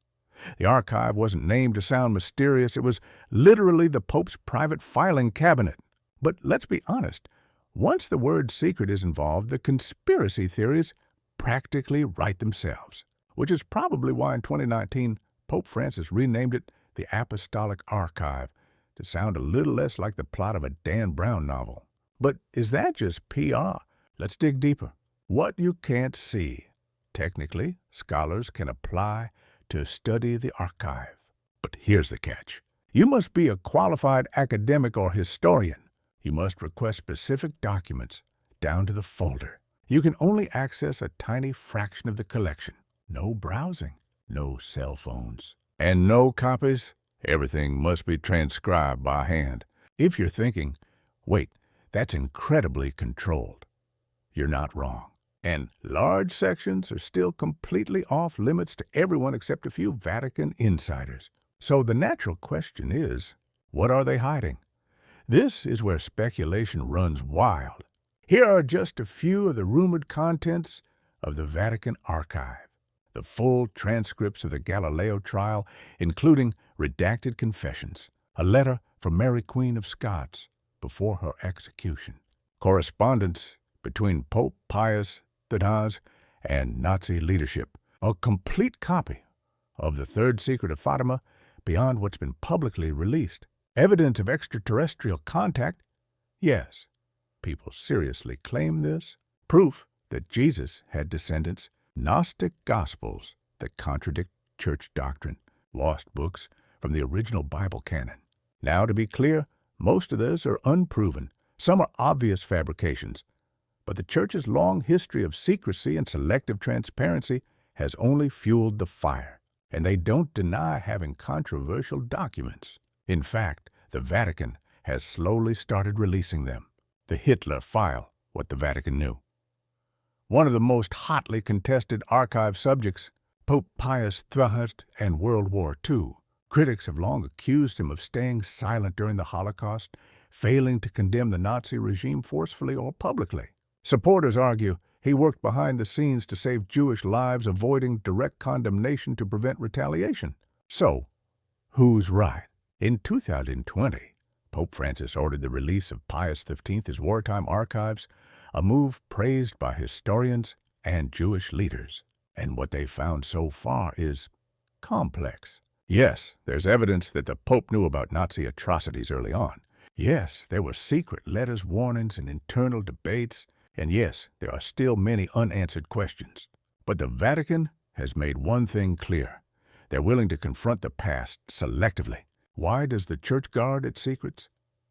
The archive wasn't named to sound mysterious. It was literally the Pope's private filing cabinet. But let's be honest. Once the word secret is involved, the conspiracy theories practically write themselves, which is probably why in 2019, Pope Francis renamed it the Apostolic Archive to sound a little less like the plot of a Dan Brown novel. But is that just PR? Let's dig deeper. What you can't see. Technically, scholars can apply to study the archive. But here's the catch. You must be a qualified academic or historian. You must request specific documents down to the folder. You can only access a tiny fraction of the collection. No browsing, no cell phones, and no copies. Everything must be transcribed by hand. If you're thinking, wait, that's incredibly controlled, you're not wrong. And large sections are still completely off limits to everyone except a few Vatican insiders. So the natural question is, what are they hiding? This is where speculation runs wild. Here are just a few of the rumored contents of the Vatican archive. The full transcripts of the Galileo trial, including redacted confessions, a letter from Mary Queen of Scots before her execution, correspondence between Pope Pius X and Nazi leadership, a complete copy of the Third Secret of Fatima beyond what's been publicly released, evidence of extraterrestrial contact. Yes, people seriously claim this. Proof that Jesus had descendants, Gnostic Gospels that contradict church doctrine, lost books from the original Bible canon. Now, to be clear, most of those are unproven. Some are obvious fabrications. But the Church's long history of secrecy and selective transparency has only fueled the fire, and they don't deny having controversial documents. In fact, the Vatican has slowly started releasing them. The Hitler file, what the Vatican knew. One of the most hotly contested archive subjects, Pope Pius XIII and World War II. Critics have long accused him of staying silent during the Holocaust, failing to condemn the Nazi regime forcefully or publicly. Supporters argue he worked behind the scenes to save Jewish lives, avoiding direct condemnation to prevent retaliation. So, who's right? In 2020, Pope Francis ordered the release of Pius XV's wartime archives, a move praised by historians and Jewish leaders. And what they found so far is complex. Yes, there's evidence that the Pope knew about Nazi atrocities early on. Yes, there were secret letters, warnings, and internal debates. And yes, there are still many unanswered questions. But the Vatican has made one thing clear. They're willing to confront the past selectively. Why does the Church guard its secrets?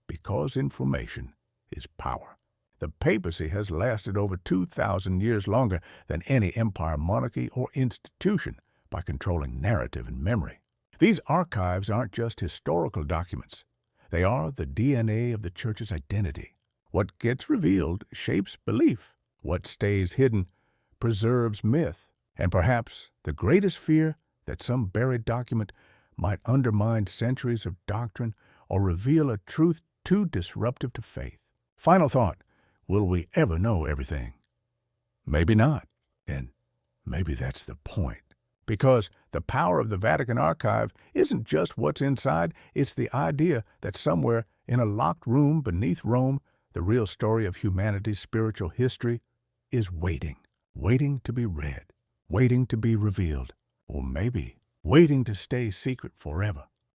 Because information is power. The papacy has lasted over 2,000 years longer than any empire, monarchy, or institution by controlling narrative and memory. These archives aren't just historical documents. They are the DNA of the Church's identity. What gets revealed shapes belief. What stays hidden preserves myth. And perhaps the greatest fear that some buried document might undermine centuries of doctrine or reveal a truth too disruptive to faith. Final thought, will we ever know everything? Maybe not. And maybe that's the point. Because the power of the Vatican archive isn't just what's inside, it's the idea that somewhere in a locked room beneath Rome, the real story of humanity's spiritual history is waiting to be read, waiting to be revealed, or maybe waiting to stay secret forever.